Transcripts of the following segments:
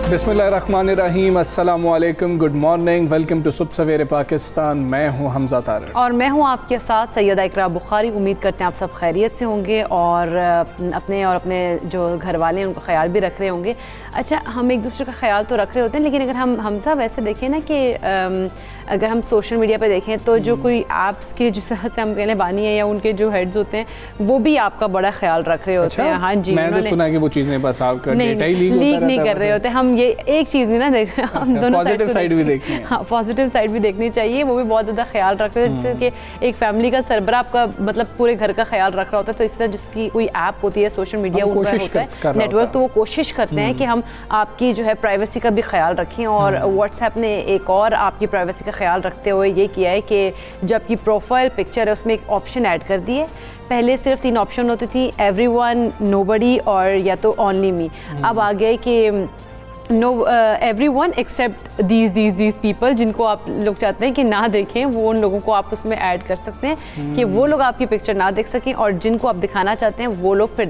बिस्मिल्लाहिर्रहमानिर्रहीम, अस्सलामु अलैकुम, गुड मॉर्निंग, वेलकम टू सुबह सवेरे पाकिस्तान। मैं हूं हमजा तारिक और मैं हूं आपके साथ सैयदा इकरा बुखारी। उम्मीद करते हैं आप सब खैरियत से होंगे और अपने जो घर वाले हैं उनका ख्याल भी रख रहे होंगे। अच्छा, हम एक दूसरे का ख्याल तो रख रहे होते हैं, लेकिन अगर हम सब वैसे देखें ना कि अगर हम सोशल मीडिया पे देखें तो जो कोई ऐप्स के जिस तरह से हम कहने बानी है या उनके जो हेड्स होते हैं वो भी आपका बड़ा ख्याल रख रहे होते हैं। हाँ जी, मैंने सुना कि वो चीज़ें बस आपका डेटा ही लीक नहीं कर रहे होते। हम ये एक चीज़ नहीं ना देख रहे, हम दोनों पॉजिटिव साइड भी देखनी है। हाँ, पॉजिटिव साइड भी देखनी चाहिए, वो भी बहुत ज़्यादा ख्याल रखते हैं। जैसे कि एक फैमिली का सरबराह आपका मतलब पूरे घर का ख्याल रख रहा होता है, तो इस तरह जिसकी कोई ऐप होती है सोशल मीडिया होता है नेटवर्क, तो वो कोशिश करते हैं कि हम आपकी जो है प्राइवेसी का भी ख्याल रखें। और व्हाट्सएप ने एक और आपकी प्राइवेसी का ख्याल रखते हुए ये किया है कि जो आपकी प्रोफाइल पिक्चर है उसमें एक ऑप्शन ऐड कर दिए। पहले सिर्फ 3 ऑप्शन होती थी, एवरीवन, नोबडी और या तो ओनली मी। अब आ गए कि एवरीवन एक्सेप्ट दीज पीपल, जिनको आप लोग चाहते हैं कि ना देखें वो उन लोगों को आप उसमें ऐड कर सकते हैं कि वो लोग आपकी पिक्चर ना देख सकें, और जिनको आप दिखाना चाहते हैं वो लोग फिर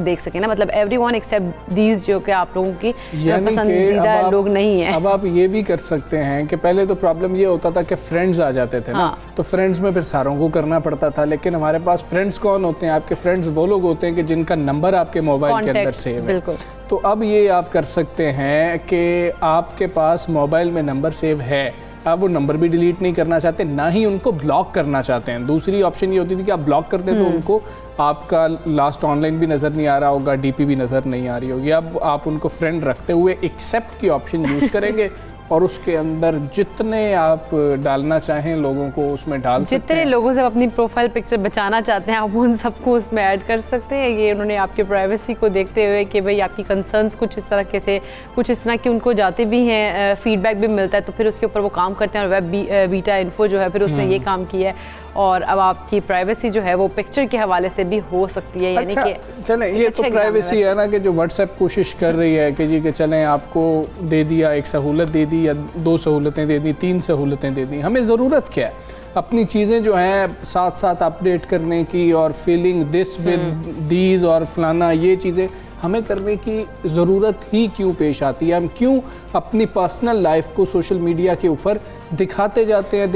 देख सकें ना। मतलब एवरीवन एक्सेप्ट दीज, जो कि आप लोगों की पसंदीदा लोग नहीं है। अब आप ये भी कर सकते हैं कि पहले तो प्रॉब्लम ये होता था कि फ्रेंड्स आ जाते थे ना, तो फ्रेंड्स में फिर सारों को करना पड़ता था, लेकिन हमारे पास फ्रेंड्स कौन होते हैं? आपके फ्रेंड्स वो लोग होते हैं कि जिनका नंबर आपके मोबाइल के अंदर सेव है। बिल्कुल। तो अब ये आप कर सकते हैं कि आपके पास मोबाइल में नंबर सेव है, आप वो नंबर भी डिलीट नहीं करना चाहते, ना ही उनको ब्लॉक करना चाहते हैं। दूसरी ऑप्शन ये होती थी कि आप ब्लॉक करते तो उनको आपका लास्ट ऑनलाइन भी नज़र नहीं आ रहा होगा, डीपी भी नज़र नहीं आ रही होगी। अब आप उनको फ्रेंड रखते हुए एक्सेप्ट की ऑप्शन यूज़ करेंगे और उसके अंदर जितने आप डालना चाहें लोगों को उसमें डाल सकते हैं। जितने लोगों से अपनी प्रोफाइल पिक्चर बचाना चाहते हैं आप उन सबको उसमें ऐड कर सकते हैं। ये उन्होंने आपके प्राइवेसी को देखते हुए कि भाई आपकी कंसर्न्स कुछ इस तरह के थे, कुछ इस तरह की उनको जाते भी हैं, फीडबैक भी मिलता है, तो फिर उसके ऊपर वो काम करते हैं। और वेब बीटा इन्फो जो है फिर उसने ये काम किया है, और अब आपकी प्राइवेसी जो है वो पिक्चर के हवाले से भी हो सकती है। यानी कि चलें, ये तो प्राइवेसी है ना कि जो व्हाट्सएप कोशिश कर रही है कि जी कि चलें आपको दे दिया, एक सहूलत दे दी या 2 सहूलतें दे दी, 3 सहूलतें दे दी, हमें ज़रूरत क्या है अपनी चीज़ें जो हैं साथ साथ अपडेट करने की, और फीलिंग दिस विद दीज और फलाना, ये चीज़ें हमें करने की ज़रूरत ही क्यों पेश आती है? हम क्यों अपनी पर्सनल लाइफ को सोशल मीडिया के ऊपर दिखाते जाते हैं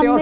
और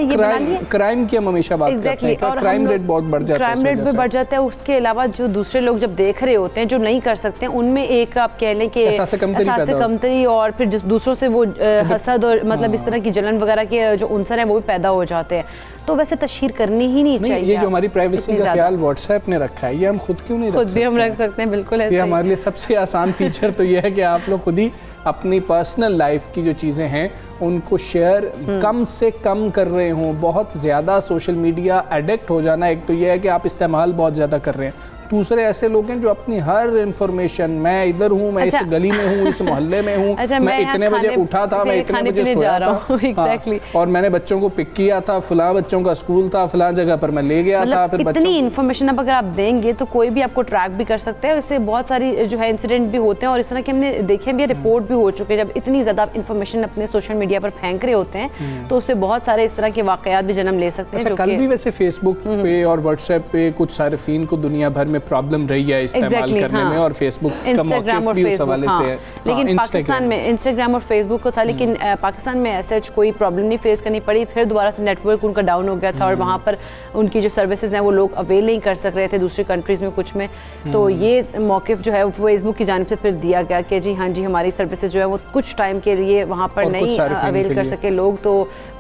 क्राइम की हम हमेशा बात करते हैं, क्राइम रेट बहुत बढ़ जाता है, क्राइम रेट भी बढ़ जाता है। उसके अलावा जो दूसरे लोग जब देख रहे होते हैं जो नहीं कर सकते हैं, उनमें एक आप कह लें कि एहसास कमतरी, और फिर दूसरों से वो हसद और मतलब इस तरह की जलन वगैरह के जो उनसर हैं वो भी पैदा हो जाते हैं। तो वैसे तशहीर करनी ही नहीं चाहिए। ये जो हमारी प्राइवेसी का ख्याल व्हाट्सएप ने रखा है, ये हम खुद क्यों नहीं रख सकते? खुद भी हम रख सकते हैं, बिल्कुल। ये हमारे लिए सबसे आसान फीचर तो ये है कि आप लोग खुद ही अपनी पर्सनल लाइफ की जो चीज़ें हैं उनको शेयर कम से कम कर रहे हों। बहुत ज़्यादा सोशल मीडिया एडिक्ट हो जाना, एक तो ये है कि आप इस्तेमाल बहुत ज़्यादा कर रहे हैं, दूसरे ऐसे लोग हैं जो अपनी हर इंफॉर्मेशन, मैं इधर हूँ, मैं इस गली में हूँ, इस मोहल्ले में हूँ, मैं इतने बजे उठा था, मैं इतने बजे सोया था, एग्जैक्टली, और मैंने बच्चों को पिक किया था, फलां बच्चों का स्कूल था, फलां जगह पर मैं ले गया था। फिर इतनी इन्फॉर्मेशन अब अगर आप देंगे तो कोई भी आपको ट्रैक भी कर सकता है। इससे बहुत सारी जो है इंसिडेंट भी होते हैं, और इस तरह के हमने देखे भी, रिपोर्ट भी हो चुके हैं। जब इतनी ज़्यादा इन्फॉर्मेशन अपने सोशल मीडिया पर फेंक रहे होते हैं तो उससे बहुत सारे इस तरह के वाकयात भी जन्म ले सकते हैं। कल भी वैसे फेसबुक पे और व्हाट्सएप पे कुछ सारिफीन को दुनिया भर में प्रॉब्लम रही है इस्तेमाल करने में, और फेसबुक का मौक़िफ़ भी उस हवाले से है। लेकिन पाकिस्तान में इंस्टाग्राम और फेसबुक को था, लेकिन पाकिस्तान में ऐसा कोई प्रॉब्लम नहीं फेस करनी पड़ी। फिर दोबारा से नेटवर्क उनका डाउन हो गया था और वहाँ पर उनकी जो सर्विसेज हैं वो लोग अवेल नहीं कर सक रहे थे दूसरी कंट्रीज़ में कुछ में। तो ये मौक़िफ़ जो है फेसबुक की जानिब से फिर दिया गया कि जी हाँ जी, हमारी सर्विसेज जो है वो कुछ टाइम के लिए वहाँ पर नहीं अवेल कर सके लोग। तो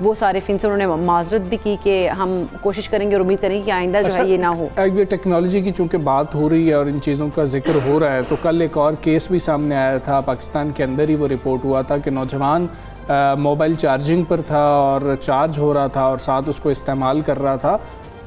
वो सारिफिन से उन्होंने माजरत भी की कि हम कोशिश करेंगे और उम्मीद करेंगे कि आइंदा जो है ये ना हो। ये टेक्नोलॉजी की चूँकि बात हो रही है और इन चीज़ों का जिक्र हो रहा है, तो कल एक और केस भी सामने आया था, पाकिस्तान के अंदर ही वो रिपोर्ट हुआ था कि नौजवान मोबाइल चार्जिंग पर था और चार्ज हो रहा था और साथ उसको इस्तेमाल कर रहा था,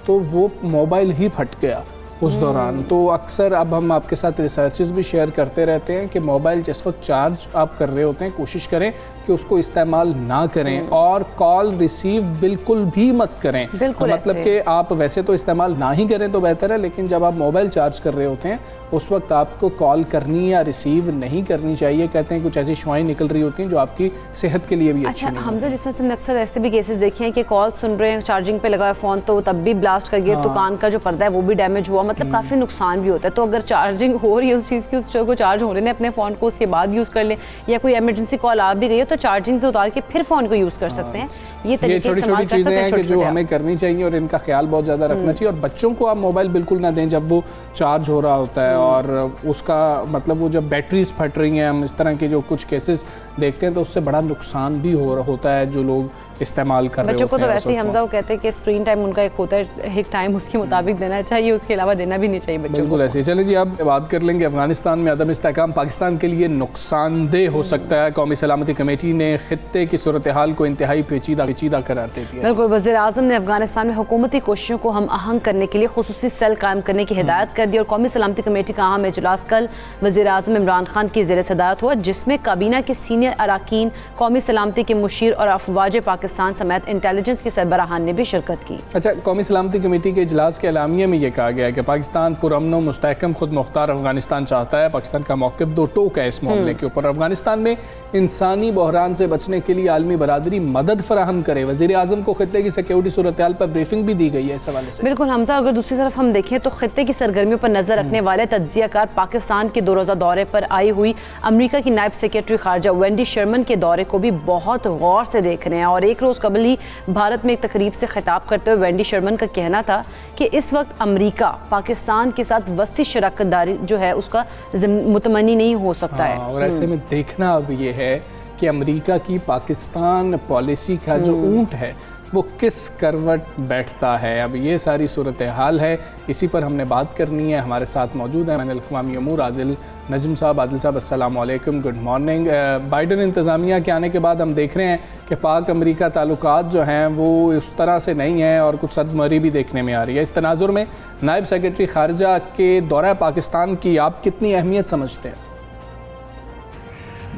तो वो मोबाइल ही फट गया उस दौरान। तो अक्सर अब हम आपके साथ रिसर्चेस भी शेयर करते रहते हैं कि मोबाइल जिस वक्त चार्ज आप कर रहे होते हैं कोशिश करें कि उसको इस्तेमाल ना करें और कॉल रिसीव बिल्कुल भी मत करें। मतलब कि आप वैसे तो इस्तेमाल ना ही करें तो बेहतर है, लेकिन जब आप मोबाइल चार्ज कर रहे होते हैं उस वक्त आपको कॉल करनी या रिसीव नहीं करनी चाहिए। कहते हैं कुछ ऐसी शुआएं निकल रही होती हैं जो आपकी सेहत के लिए भी अच्छी नहीं। हमजा, जिस तरह से अक्सर ऐसे भी केसेस देखे हैं कि कॉल सुन रहे हैं, चार्जिंग पे लगा है फ़ोन, तो तब भी ब्लास्ट कर गया, तो कान का जो पर्दा है वो भी डैमेज हुआ, मतलब काफ़ी नुकसान भी होता है। तो अगर चार्जिंग हो रही है उस चीज़ की, उस को चार्ज हो रहे हैं अपने फ़ोन को, उसके बाद यूज़ कर लें, या कोई इमरजेंसी कॉल आ भी रही है तो चार्जिंग से उतार के फिर फ़ोन को यूज़ कर सकते हैं। ये छोटी छोटी चीज़ें हैं कि जो हमें करनी चाहिए और इनका ख्याल बहुत ज़्यादा रखना चाहिए। और बच्चों को आप मोबाइल बिल्कुल ना दें जब वो चार्ज हो रहा होता है, और उसका मतलब वो जब बैटरीज फट रही हैं, हम इस तरह के जो कुछ केसेस देखते हैं तो उससे बड़ा नुकसान भी होता है जो लोग इस्तेमाल कर रहे होते हैं। बच्चों को तो वैसे ही हमजा वो कहते हैं कि स्क्रीन टाइम उनका एक होता है, एक टाइम उसके मुताबिक देना चाहिए, उसके अलावा देना भी नहीं चाहिए बच्चों को। बिल्कुल ऐसे। चलिए जी, अब बात कर लेंगे अफगानिस्तान में अदम इस्तेहकाम पाकिस्तान के लिए नुकसानदेह हो सकता है। कौमी सलामती कमेटी ने खित्ते की सूरत हाल को इंतहाई पेचीदा करार दे दिया। बिल्कुल, वज़ीर आज़म ने अफगानिस्तान में हुकूमती कोशिशों को हम आहंग करने के लिए खुसूसी सेल कायम करने की हिदायत कर दी। और कौमी सलामती कमेटी का अहम इजलास कल वज़ीर आज़म इमरान खान की ज़ेर सदारत हुआ, जिसमें काबीना के सीनियर अराकीन, कौमी सलामती के मुशीर और अफवाज पाकिस्तान समेत इंटेलिजेंस के सरबराहान ने भी शिरकत की। अच्छा, कौमी सलामती कमेटी के इजलास के एलामिया में ये कहा गया है कि पाकिस्तान पुरअमन व मुस्तहकम खुद मुख्तार अफगानिस्तान चाहता है। पाकिस्तान का मौक़िफ़ दो टोक है इस मामले के ऊपर। अफगानिस्तान में इंसानी बहरान से बचने के लिए आलमी बरादरी मदद फराहम करे। वज़ीर आज़म को खित्ते की सिक्योरिटी सूरत हाल पर ब्रीफिंग भी दी गई है इस हवाले से। बिल्कुल हमजा, अगर दूसरी तरफ हम देखें तो खित्ते की सरगर्मियों पर नजर रखने वाले तज्जियाकार पाकिस्तान के 2 रोज़ा दौरे पर आई हुई अमेरिका की नायब सेक्रेटरी खारजा वेंडी शर्मन के दौरे को भी बहुत गौर से देख रहे हैं। और एक रोज़ कबल ही भारत में एक तकरीब से खिताब करते हुए वेंडी शर्मन का कहना था कि इस वक्त अमेरिका पाकिस्तान के साथ वसी शराकत दारी जो है उसका मुतमनी नहीं हो सकता है। और ऐसे में देखना अब ये है कि अमेरिका की पाकिस्तान पॉलिसी का जो ऊंट है वो किस करवट बैठता है। अब ये सारी सूरत हाल है, इसी पर हमने बात करनी है। हमारे साथ मौजूद हैं बैनुल-अक़वामी अमूर आदिल नजम साहब। आदिल साहब अस्सलाम वालेकुम, गुड मॉर्निंग। बाइडन इंतज़ामिया के आने के बाद हम देख रहे हैं कि पाक अमेरिका ताल्लुकात जो हैं वो उस तरह से नहीं हैं और कुछ सदमरी भी देखने में आ रही है। इस तनाजुर में नायब सेक्रेटरी खारजा के दौरा पाकिस्तान की आप कितनी अहमियत समझते हैं?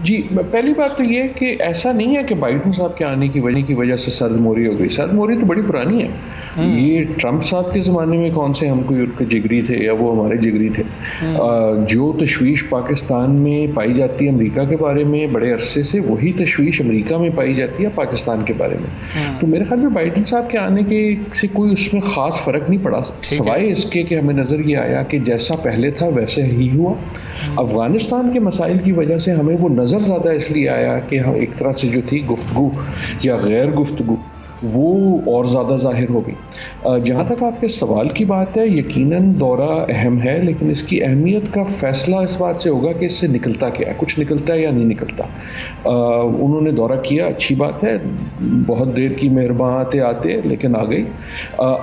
जी, पहली बात तो ये है कि ऐसा नहीं है कि बाइडन साहब के आने की वजह से सरदमोरी हो गई। सरदमोरी तो बड़ी पुरानी है। ये ट्रंप साहब के ज़माने में कौन से हम कोई उनके जिगरी थे या वो हमारे जिगरी थे। जो तशवीश पाकिस्तान में पाई जाती है अमेरिका के बारे में बड़े अरसे से, वही तशवीश अमेरिका में पाई जाती है पाकिस्तान के बारे में। तो मेरे ख्याल में बाइडन साहब के आने के से कोई उसमें ख़ास फ़र्क नहीं पड़ा, सवाए इसके कि हमें नज़र ये आया कि जैसा पहले था वैसे ही हुआ। अफ़गानिस्तान के मसाइल की वजह से हमें वो नज़र ज़्यादा इसलिए आया कि हम एक तरह से जो थी गुफ्तगू या गैर गुफ्तगू वो और ज़्यादा ज़ाहिर हो गई। जहाँ तक आपके सवाल की बात है, यकीनन दौरा अहम है, लेकिन इसकी अहमियत का फ़ैसला इस बात से होगा कि इससे निकलता क्या है, कुछ निकलता है या नहीं निकलता। उन्होंने दौरा किया, अच्छी बात है, बहुत देर की मेहरबान आते आते लेकिन आ गई।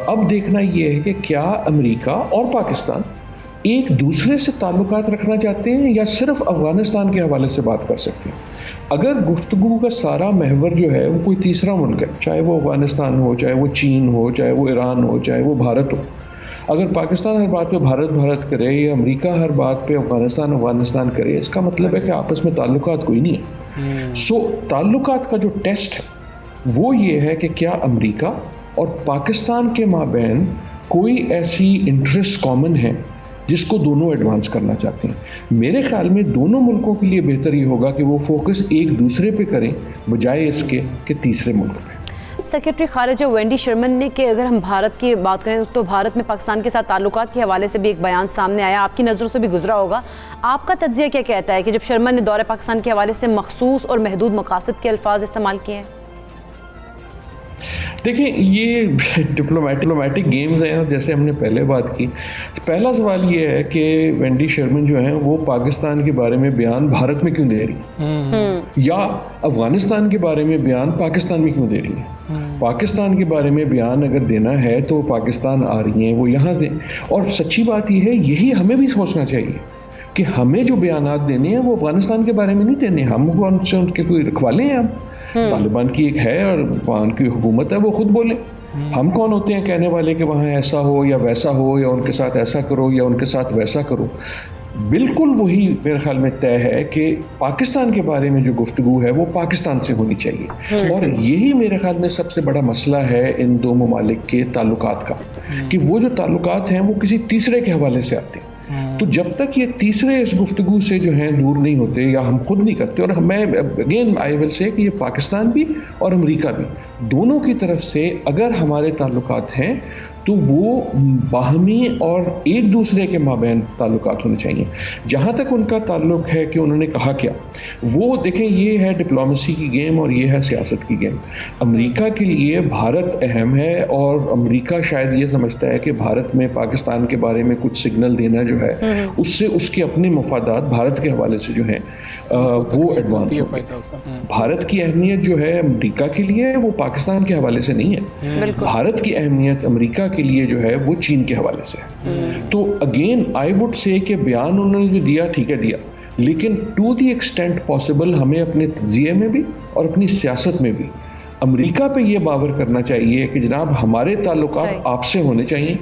अब देखना ये है कि क्या अमेरिका और पाकिस्तान एक दूसरे से ताल्लुकात रखना चाहते हैं या सिर्फ अफ़गानिस्तान के हवाले से बात कर सकते हैं। अगर गुफ्तगू का सारा महवर जो है वो कोई तीसरा मुल्क है, चाहे वो अफ़गानिस्तान हो, चाहे वो चीन हो, चाहे वो ईरान हो, चाहे वो भारत हो, अगर पाकिस्तान हर बात पे भारत करे या अमेरिका हर बात पे अफ़गानिस्तान करे, इसका मतलब है कि आपस में ताल्लुकात कोई नहीं है। सो ताल्लुकात का जो टेस्ट है वो ये है कि क्या अमेरिका और पाकिस्तान के माबैन कोई ऐसी इंटरेस्ट कॉमन है जिसको दोनों एडवांस करना चाहते हैं। मेरे ख्याल में दोनों मुल्कों के लिए बेहतर ये होगा कि वो फोकस एक दूसरे पे करें बजाय इसके कि तीसरे मुल्क पे। सेक्रेटरी खारिजा वेंडी शर्मन ने कि अगर हम भारत की बात करें तो भारत में पाकिस्तान के साथ ताल्लुकात के हवाले से भी एक बयान सामने आया, आपकी नज़रों से भी गुजरा होगा। आपका तज्जिया क्या कहता है कि जब शर्मन ने दौरे पाकिस्तान के हवाले से मखसूस और महदूद मकासद के अल्फाज इस्तेमाल किए हैं? देखिए, ये डिप्लोमेटिक गेम्स हैं, जैसे हमने पहले बात की। पहला सवाल ये है कि वेंडी शर्मन जो हैं वो पाकिस्तान के बारे में बयान भारत में क्यों दे रही, या अफगानिस्तान के बारे में बयान पाकिस्तान में क्यों दे रही है। पाकिस्तान के बारे में बयान अगर देना है तो पाकिस्तान आ रही हैं, वो यहाँ दें। और सच्ची बात यह है, यही हमें भी सोचना चाहिए कि हमें जो बयानात देने हैं वो अफगानिस्तान के बारे में नहीं देने। हम उनसे उनके कोई रखवाले हैं, हम तालिबान की एक है और वहाँ की हुकूमत है, वो खुद बोले। हम कौन होते हैं कहने वाले कि वहाँ ऐसा हो या वैसा हो, या उनके साथ ऐसा करो या उनके साथ वैसा करो। बिल्कुल वही मेरे ख्याल में तय है कि पाकिस्तान के बारे में जो गुफ्तगू है वो पाकिस्तान से होनी चाहिए, और यही मेरे ख्याल में सबसे बड़ा मसला है इन दो ममालिक के ताल्लुकात का, कि वो जो ताल्लुकात हैं वो किसी तीसरे के हवाले से आते हैं। तो जब तक ये तीसरे इस गुफ्तगू से जो है दूर नहीं होते या हम खुद नहीं करते, और मैं अगेन आई विल से कि ये पाकिस्तान भी और अमेरिका भी दोनों की तरफ से अगर हमारे ताल्लुकात हैं तो वो बाहमी और एक दूसरे के माबैन ताल्लुकात होने चाहिए। जहाँ तक उनका ताल्लुक है कि उन्होंने कहा क्या, वो देखें ये है डिप्लोमेसी की गेम और ये है सियासत की गेम। अमेरिका के लिए भारत अहम है, और अमेरिका शायद ये समझता है कि भारत में पाकिस्तान के बारे में कुछ सिग्नल देना जो है उससे उसके अपने मफादात भारत के हवाले से जो हैं वो एडवांस होंगे। भारत की अहमियत जो है अमेरिका के लिए वो पाकिस्तान के हवाले से नहीं है, भारत की अहमियत अमेरिका के लिए जो है वो चीन के हवाले से है। तो अगेन आई वुड से कि बयान उन्होंने जो दिया ठीक है दिया, लेकिन टू द एक्सटेंट पॉसिबल हमें अपने तजिए में भी और अपनी सियासत में भी अमेरिका पे ये बावर करना चाहिए कि जनाब हमारे ताल्लुकात आपसे होने चाहिए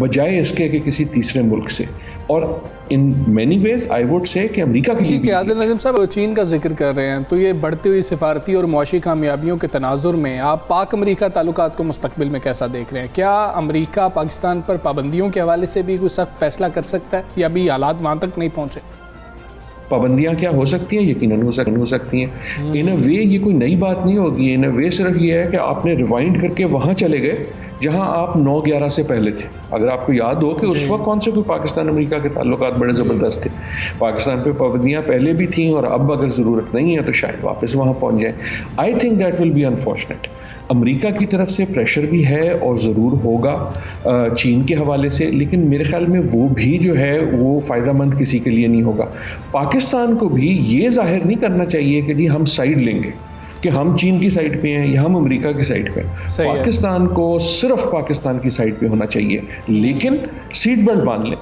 बजाय इसके कि किसी तीसरे मुल्क से। और in many ways I would say कि अमेरिका के लिए। ठीक है आदिल नदीम साहब, चीन का जिक्र कर रहे हैं, तो ये बढ़ती हुई सिफारती और मुआशी कामयाबियों के तनाजुर में आप पाक अमेरिका ताल्लुकात को मुस्तकबिल में कैसा देख रहे हैं? क्या अमेरिका पाकिस्तान पर पाबंदियों के हवाले से भी कोई सख्त फैसला कर सकता है, या अभी हालात वहाँ तक नहीं पहुँचे? पाबंदियां क्या हो सकती हैं, यकीनन हो सकती हैं। इन अ वे ये कोई नई बात नहीं होगी। इन अ वे सिर्फ ये है कि आपने रिवाइंड करके वहाँ चले गए जहाँ आप 9/11 से पहले थे। अगर आपको याद हो कि उस वक्त कौन से कोई पाकिस्तान अमेरिका के ताल्लुकात बड़े ज़बरदस्त थे, पाकिस्तान पे पाबंदियाँ पहले भी थीं, और अब अगर ज़रूरत नहीं है तो शायद वापस वहाँ पहुँच जाए। I think that will be unfortunate. America की तरफ से प्रेशर भी है और ज़रूर होगा चीन के हवाले से, लेकिन मेरे ख्याल में वो भी जो है वो फ़ायदेमंद किसी के लिए नहीं होगा। पाकिस्तान को भी ये जाहिर नहीं करना चाहिए कि जी हम साइड लेंगे, कि हम चीन की साइड पे हैं या हम अमेरिका की साइड पे हैं। पाकिस्तान को सिर्फ पाकिस्तान की साइड पे होना चाहिए, लेकिन सीट बेल्ट बांध लें,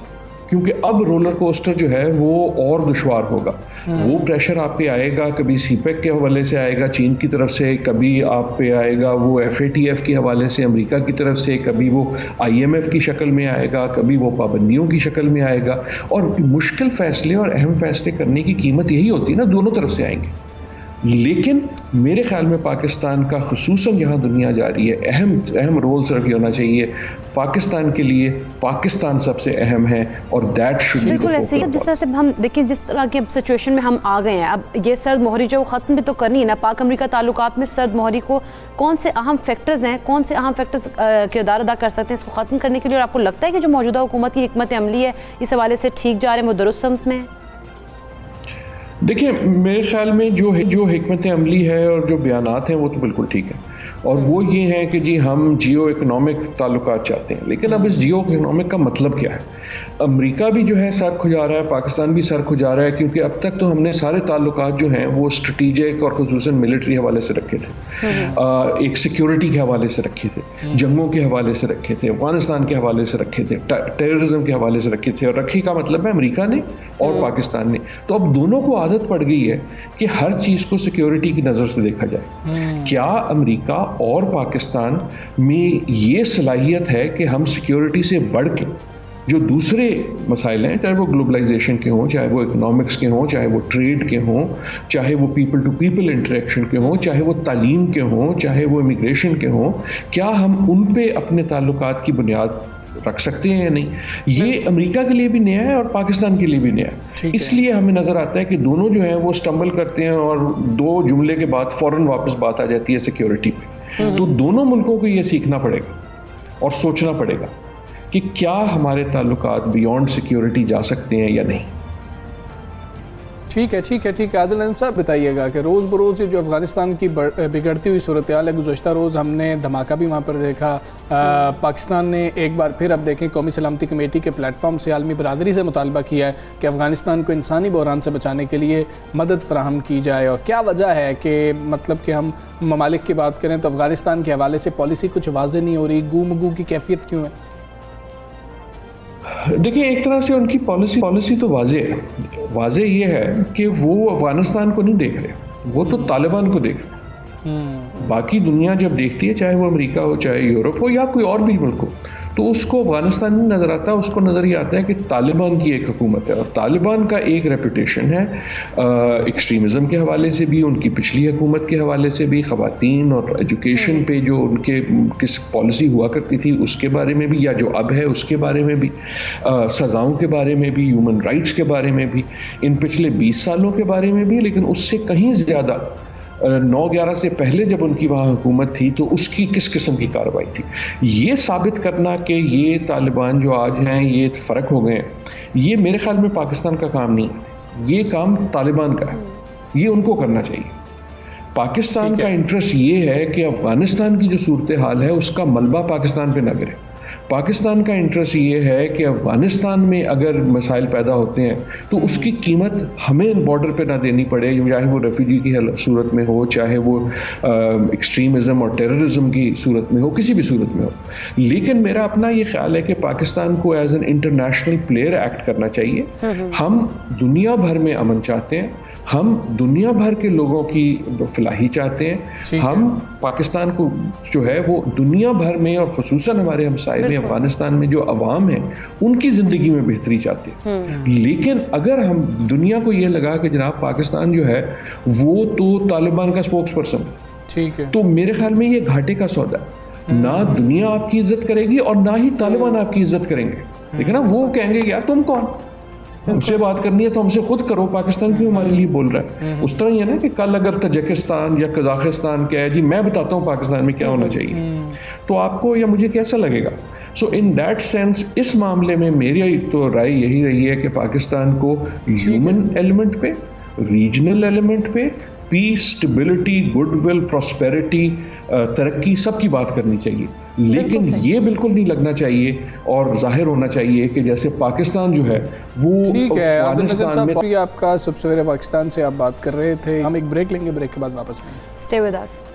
क्योंकि अब रोलर कोस्टर जो है वो और दुश्वार होगा। वो प्रेशर आप पे आएगा, कभी सीपेक के हवाले से आएगा चीन की तरफ से, कभी आप पे आएगा वो FATF के हवाले से अमेरिका की तरफ से, कभी वो IMF की शक्ल में आएगा, कभी वो पाबंदियों की शक्ल में आएगा। और मुश्किल फैसले और अहम फैसले करने की कीमत यही होती है ना, दोनों तरफ से आएंगे। लेकिन मेरे ख्याल में पाकिस्तान का खुसूसन जहाँ दुनिया जा रही है अहम रोल सिर्फ ये होना चाहिए पाकिस्तान के लिए, पाकिस्तान सबसे अहम है, और दैट शुड बी बिल्कुल ऐसे ही। जिस तरह से हम देखिए, जिस तरह की अब सिचुएशन में हम आ गए हैं, अब ये सर्द मोहरी जो ख़त्म भी तो करनी है ना। पाक अमेरिका ताल्लुकात में सर्द मोहरी को कौन से अहम फैक्टर्स हैं, कौन से अहम फैक्टर्स किरदार अदा कर सकते हैं इसको ख़त्म करने के लिए? और आपको लगता है कि जो मौजूदा हुकूमत की हिकमत अमली है इस हवाले से ठीक जा रहे हैं, वो दुरुस्त समत में है? देखिए मेरे ख्याल में जो हिकमत अमली है और जो बयानात हैं वो तो बिल्कुल ठीक है, और वो ये है कि जी हम जियो इकनॉमिक ताल्लुकात चाहते हैं। लेकिन अब इस जियो इकनॉमिक का मतलब क्या है? अमेरिका भी जो है सर खुजा रहा है, पाकिस्तान भी सर खुजा रहा है, क्योंकि अब तक तो हमने सारे ताल्लुकात जो हैं वो स्ट्रेटेजिक और खुसूसन मिलिट्री हवाले से रखे थे, एक सिक्योरिटी के हवाले से रखे थे, जंगों के हवाले से रखे थे, अफगानिस्तान के हवाले से रखे थे, टेररिज्म के हवाले से रखे थे, और रखी का मतलब है अमेरिका ने और पाकिस्तान ने। तो अब दोनों को आदत पड़ गई है कि हर चीज़ को सिक्योरिटी की नज़र से देखा जाए। क्या अमेरिका और पाकिस्तान में ये सलाहियत है कि हम सिक्योरिटी से बढ़ के जो दूसरे मसाइल हैं, चाहे वो ग्लोबलाइजेशन के हों, चाहे वो इकोनॉमिक्स के हों, चाहे वो ट्रेड के हों, चाहे वो पीपल टू पीपल इंटरेक्शन के हों, चाहे वो तालीम के हों, चाहे वो इमिग्रेशन के हों, क्या हम उन पे अपने ताल्लुकात की बुनियाद रख सकते हैं या नहीं? ये अमेरिका के लिए भी नया है और पाकिस्तान के लिए भी नया है। इसलिए हमें नज़र आता है कि दोनों जो हैं वो स्टम्बल करते हैं और दो जुमले के बाद फ़ौरन वापस बात आ जाती है सिक्योरिटी पे। तो दोनों मुल्कों को ये सीखना पड़ेगा और सोचना पड़ेगा कि क्या हमारे ताल्लुकात बियॉन्ड सिक्योरिटी जा सकते हैं या नहीं। ठीक है आदिल नदीम साहब, बताइएगा कि रोज़ बरोज़ जो अफ़गानिस्तान की बिगड़ती हुई सूरत हाल है, गुज़श्ता रोज़ हमने धमाका भी वहाँ पर देखा। पाकिस्तान ने एक बार फिर अब देखें कौमी सलामती कमेटी के प्लेटफॉर्म से आलमी बरादरी से मुतालबा किया है कि अफ़गानिस्तान को इंसानी बहरान से बचाने के लिए मदद फराहम की जाए। और क्या वजह है कि मतलब कि हम ममालिक की बात करें तो अफ़गानिस्तान के हवाले से पॉलिसी कुछ वाज़ेह नहीं हो रही, गू की कैफियत क्यों है? देखिए एक तरह से उनकी पॉलिसी तो वाज़ेह ये है कि वो अफगानिस्तान को नहीं देख रहे, वो तो तालिबान को देख रहे। बाकी दुनिया जब देखती है, चाहे वो अमेरिका हो, चाहे यूरोप हो, या कोई और भी मुल्क हो, तो उसको अफगानिस्तान नहीं नज़र आता, उसको नज़र ये आता है कि तालिबान की एक हुकूमत है। और तालिबान का एक रेपुटेशन है एक्सट्रीमिज़म के हवाले से भी, उनकी पिछली हुकूमत के हवाले से भी, ख़वातीन और एजुकेशन पे जो उनके किस पॉलिसी हुआ करती थी उसके बारे में भी, या जो अब है उसके बारे में भी, सज़ाओं के बारे में भी, ह्यूमन राइट्स के बारे में भी, इन पिछले 20 सालों के बारे में भी, लेकिन उससे कहीं ज़्यादा 9/11 से पहले जब उनकी वहाँ हुकूमत थी तो उसकी किस किस्म की कार्रवाई थी। ये साबित करना कि ये तालिबान जो आज हैं ये फ़र्क हो गए हैं, ये मेरे ख्याल में पाकिस्तान का काम नहीं है, ये काम तालिबान का है, ये उनको करना चाहिए। पाकिस्तान का इंटरेस्ट ये है कि अफ़गानिस्तान की जो सूरत हाल है उसका मलबा पाकिस्तान पे ना गिरे। पाकिस्तान का इंटरेस्ट ये है कि अफ़गानिस्तान में अगर मसाइल पैदा होते हैं तो उसकी कीमत हमें बॉर्डर पे ना देनी पड़े, चाहे वो रेफ्यूजी की सूरत में हो, चाहे वो एक्सट्रीमिज़म और टेररिज्म की सूरत में हो, किसी भी सूरत में हो। लेकिन मेरा अपना ये ख्याल है कि पाकिस्तान को as an international player act करना चाहिए। हम दुनिया भर में अमन चाहते हैं, हम दुनिया भर के लोगों की फलाही चाहते हैं, हम पाकिस्तान को जो है वो दुनिया भर में और ख़ुसूसन हमारे हमसाये में अफगानिस्तान में जो अवाम है उनकी ज़िंदगी में बेहतरी चाहते हैं। लेकिन अगर हम दुनिया को ये लगा कि जनाब पाकिस्तान जो है वो तो तालिबान का स्पोक्स पर्सन है, ठीक है, तो मेरे ख्याल में ये घाटे का सौदा है। ना दुनिया आपकी इज्जत करेगी और ना ही तालिबान आपकी इज्जत करेंगे। ठीक है ना, वो कहेंगे यार तुम कौन, हमसे बात करनी है तो हमसे खुद करो, पाकिस्तान क्यों हमारे लिए बोल रहा है। उस तरह ही है ना कि कल अगर तजिकिस्तान या कजाकिस्तान क्या है जी, मैं बताता हूँ पाकिस्तान में क्या होना चाहिए, तो आपको या मुझे कैसा लगेगा। सो इन दैट सेंस इस मामले में मेरी तो राय यही रही है कि पाकिस्तान को ह्यूमन एलिमेंट पे, रीजनल एलिमेंट पे, पीस, स्टेबिलिटी, गुडविल, प्रॉस्पेरिटी, तरक्की, सबकी बात करनी चाहिए। लेकिन ये बिल्कुल नहीं लगना चाहिए और जाहिर होना चाहिए कि जैसे पाकिस्तान जो है वो अफगानिस्तान में। आपका सबसे पहले पाकिस्तान से आप बात कर रहे थे, हम एक ब्रेक लेंगे, ब्रेक के बाद वापस आएंगे। Stay with us.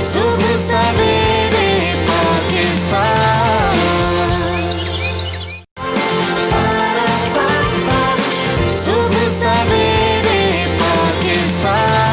सुबह सवेरे पाकिस्तान, सुबह सवेरे पाकिस्तान।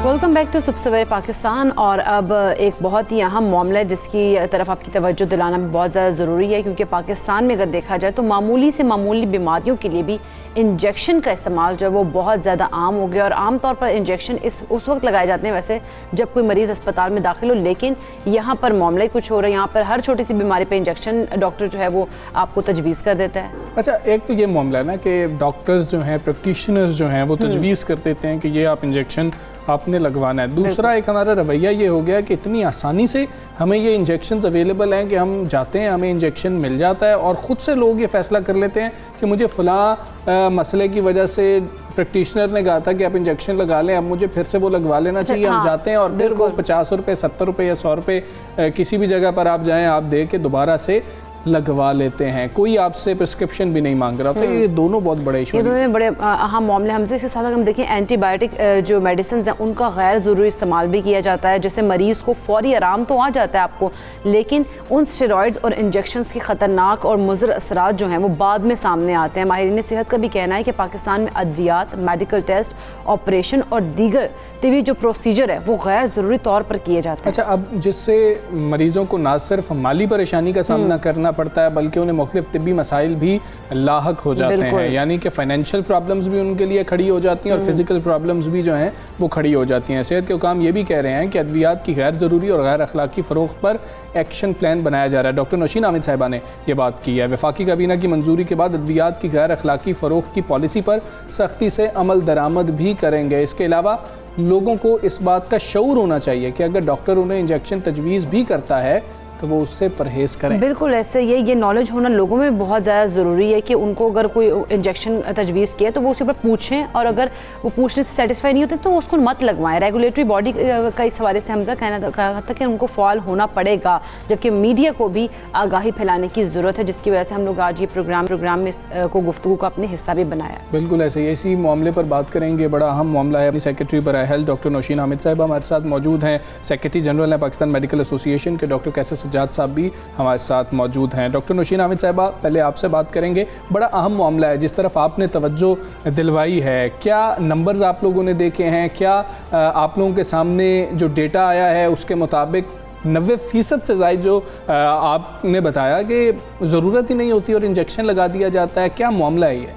वेलकम बैक टू सुबह सवेरे पाकिस्तान। और अब एक बहुत ही अहम मामला है जिसकी तरफ आपकी तवज्जो दिलाना भी बहुत ज़्यादा ज़रूरी है, क्योंकि पाकिस्तान में अगर देखा जाए तो मामूली से मामूली बीमारियों के लिए भी इंजेक्शन का इस्तेमाल जो है वो बहुत ज़्यादा आम हो गया। और आम तौर पर इंजेक्शन उस वक्त लगाए जाते हैं वैसे जब कोई मरीज़ अस्पताल में दाखिल हो, लेकिन यहाँ पर मामला ही कुछ हो रहा है। यहाँ पर हर छोटी सी बीमारी पर इंजेक्शन डॉक्टर जो है वो आपको तजवीज़ कर देता है। अच्छा, एक तो ये मामला है ना कि डॉक्टर्स जो हैं, प्रैक्टिशनर्स जो हैं वो तजवीज़ कर देते हैं कि ये आप इंजेक्शन आपने लगवाना है। दूसरा एक हमारा रवैया ये हो गया कि इतनी आसानी से हमें ये इंजेक्शन अवेलेबल हैं कि हम जाते हैं, हमें इंजेक्शन मिल जाता है और ख़ुद से लोग ये फ़ैसला कर लेते हैं कि मुझे फ़लाँ मसले की वजह से प्रैक्टिशनर ने कहा था कि आप इंजेक्शन लगा लें, अब मुझे फिर से वो लगवा लेना चाहिए। हम जाते हैं और फिर वो 50 रुपये, 70 रुपये या 100 रुपये किसी भी जगह पर आप जाएँ, आप दे के दोबारा से लगवा लेते हैं, कोई आपसे प्रिस्क्रिप्शन भी नहीं मांग रहा होता। ये दोनों बहुत बड़े इशू, ये दोनों बड़े अहम मामले हमसे। इसके साथ हम देखें एंटीबायोटिक जो मेडिसिन हैं उनका गैर ज़रूरी इस्तेमाल भी किया जाता है, जिससे मरीज़ को फौरी आराम तो आ जाता है आपको, लेकिन उन स्टेरॉइड्स और इंजेक्शंस के ख़तरनाक और मुज़र असरात जो हैं वो बाद में सामने आते हैं। माहिरीन सेहत का भी कहना है कि पाकिस्तान में अद्वियात, मेडिकल टेस्ट, ऑपरेशन और दीगर तिबी जो प्रोसीजर है वो गैर ज़रूरी तौर पर किए जाते हैं। अच्छा, अब जिससे मरीज़ों को ना सिर्फ माली परेशानी का सामना करना पड़ता है बल्कि उन्हें मुख्तलिफ तिब्बी मसाइल भी लाहक हो जाते हैं, यानी कि फाइनेंशियल प्रॉब्लम्स भी उनके लिए खड़ी हो जाती हैं और फिजिकल प्रॉब्लम्स भी जो हैं वो खड़ी हो जाती हैं। सेहत के हुकाम ये भी कह रहे हैं कि अद्वियात की गैर ज़रूरी और गैर अखलाकी फ़रोख्त पर एक्शन प्लान बनाया जा रहा है। डॉक्टर नौशीन आमिद साहिबा ने ये बात की है। वफाकी काबीना की मंजूरी के बाद अद्वियात की गैर अखलाकी फ़रोख्त की पॉलिसी पर सख्ती से अमल दरामद भी करेंगे। इसके अलावा लोगों को इस बात का शऊर होना चाहिए कि अगर डॉक्टर उन्हें इंजेक्शन तजवीज़ भी करता है तो वो उससे परहेज़ करें। बिल्कुल ऐसे ये नॉलेज होना लोगों में बहुत ज़्यादा ज़रूरी है कि उनको अगर कोई इंजेक्शन तजवीज़ किया तो वो उसके ऊपर पूछें, और अगर वो पूछने से सेटिस्फाई नहीं होते तो उसको मत लगवाएं। रेगुलेटरी बॉडी का इस हवाले से हमजा कहा था कि उनको फॉल होना पड़ेगा, जबकि मीडिया को भी आगाही फैलाने की ज़रूरत है, जिसकी वजह से हम लोग आज ये प्रोग्राम में को गुफ्तगू का अपने हिस्सा भी बनाया। बिल्कुल ऐसे इसी मामले पर बात करेंगे। बड़ा अहम मामला है। अपनी सेक्रेटरी बराए हेल्थ डॉक्टर नौशीन आमिद साहिबा हमारे साथ मौजूद हैं। सेक्रेटरी जनरल हैं पाकिस्तान मेडिकल एसोसिएशन के। डॉक्टर कैसर सज्जाद साहब भी हमारे साथ मौजूद हैं। डॉक्टर नौशीन हामिद साहिबा, पहले आपसे बात करेंगे। बड़ा अहम मामला है जिस तरफ आपने तवज्जो दिलवाई है, क्या नंबर्स आप लोगों ने देखे हैं, क्या आप लोगों के सामने जो डेटा आया है उसके मुताबिक 90% से ज़ायद जो आपने बताया कि ज़रूरत ही नहीं होती और इंजेक्शन लगा दिया जाता है, क्या मामला है ये?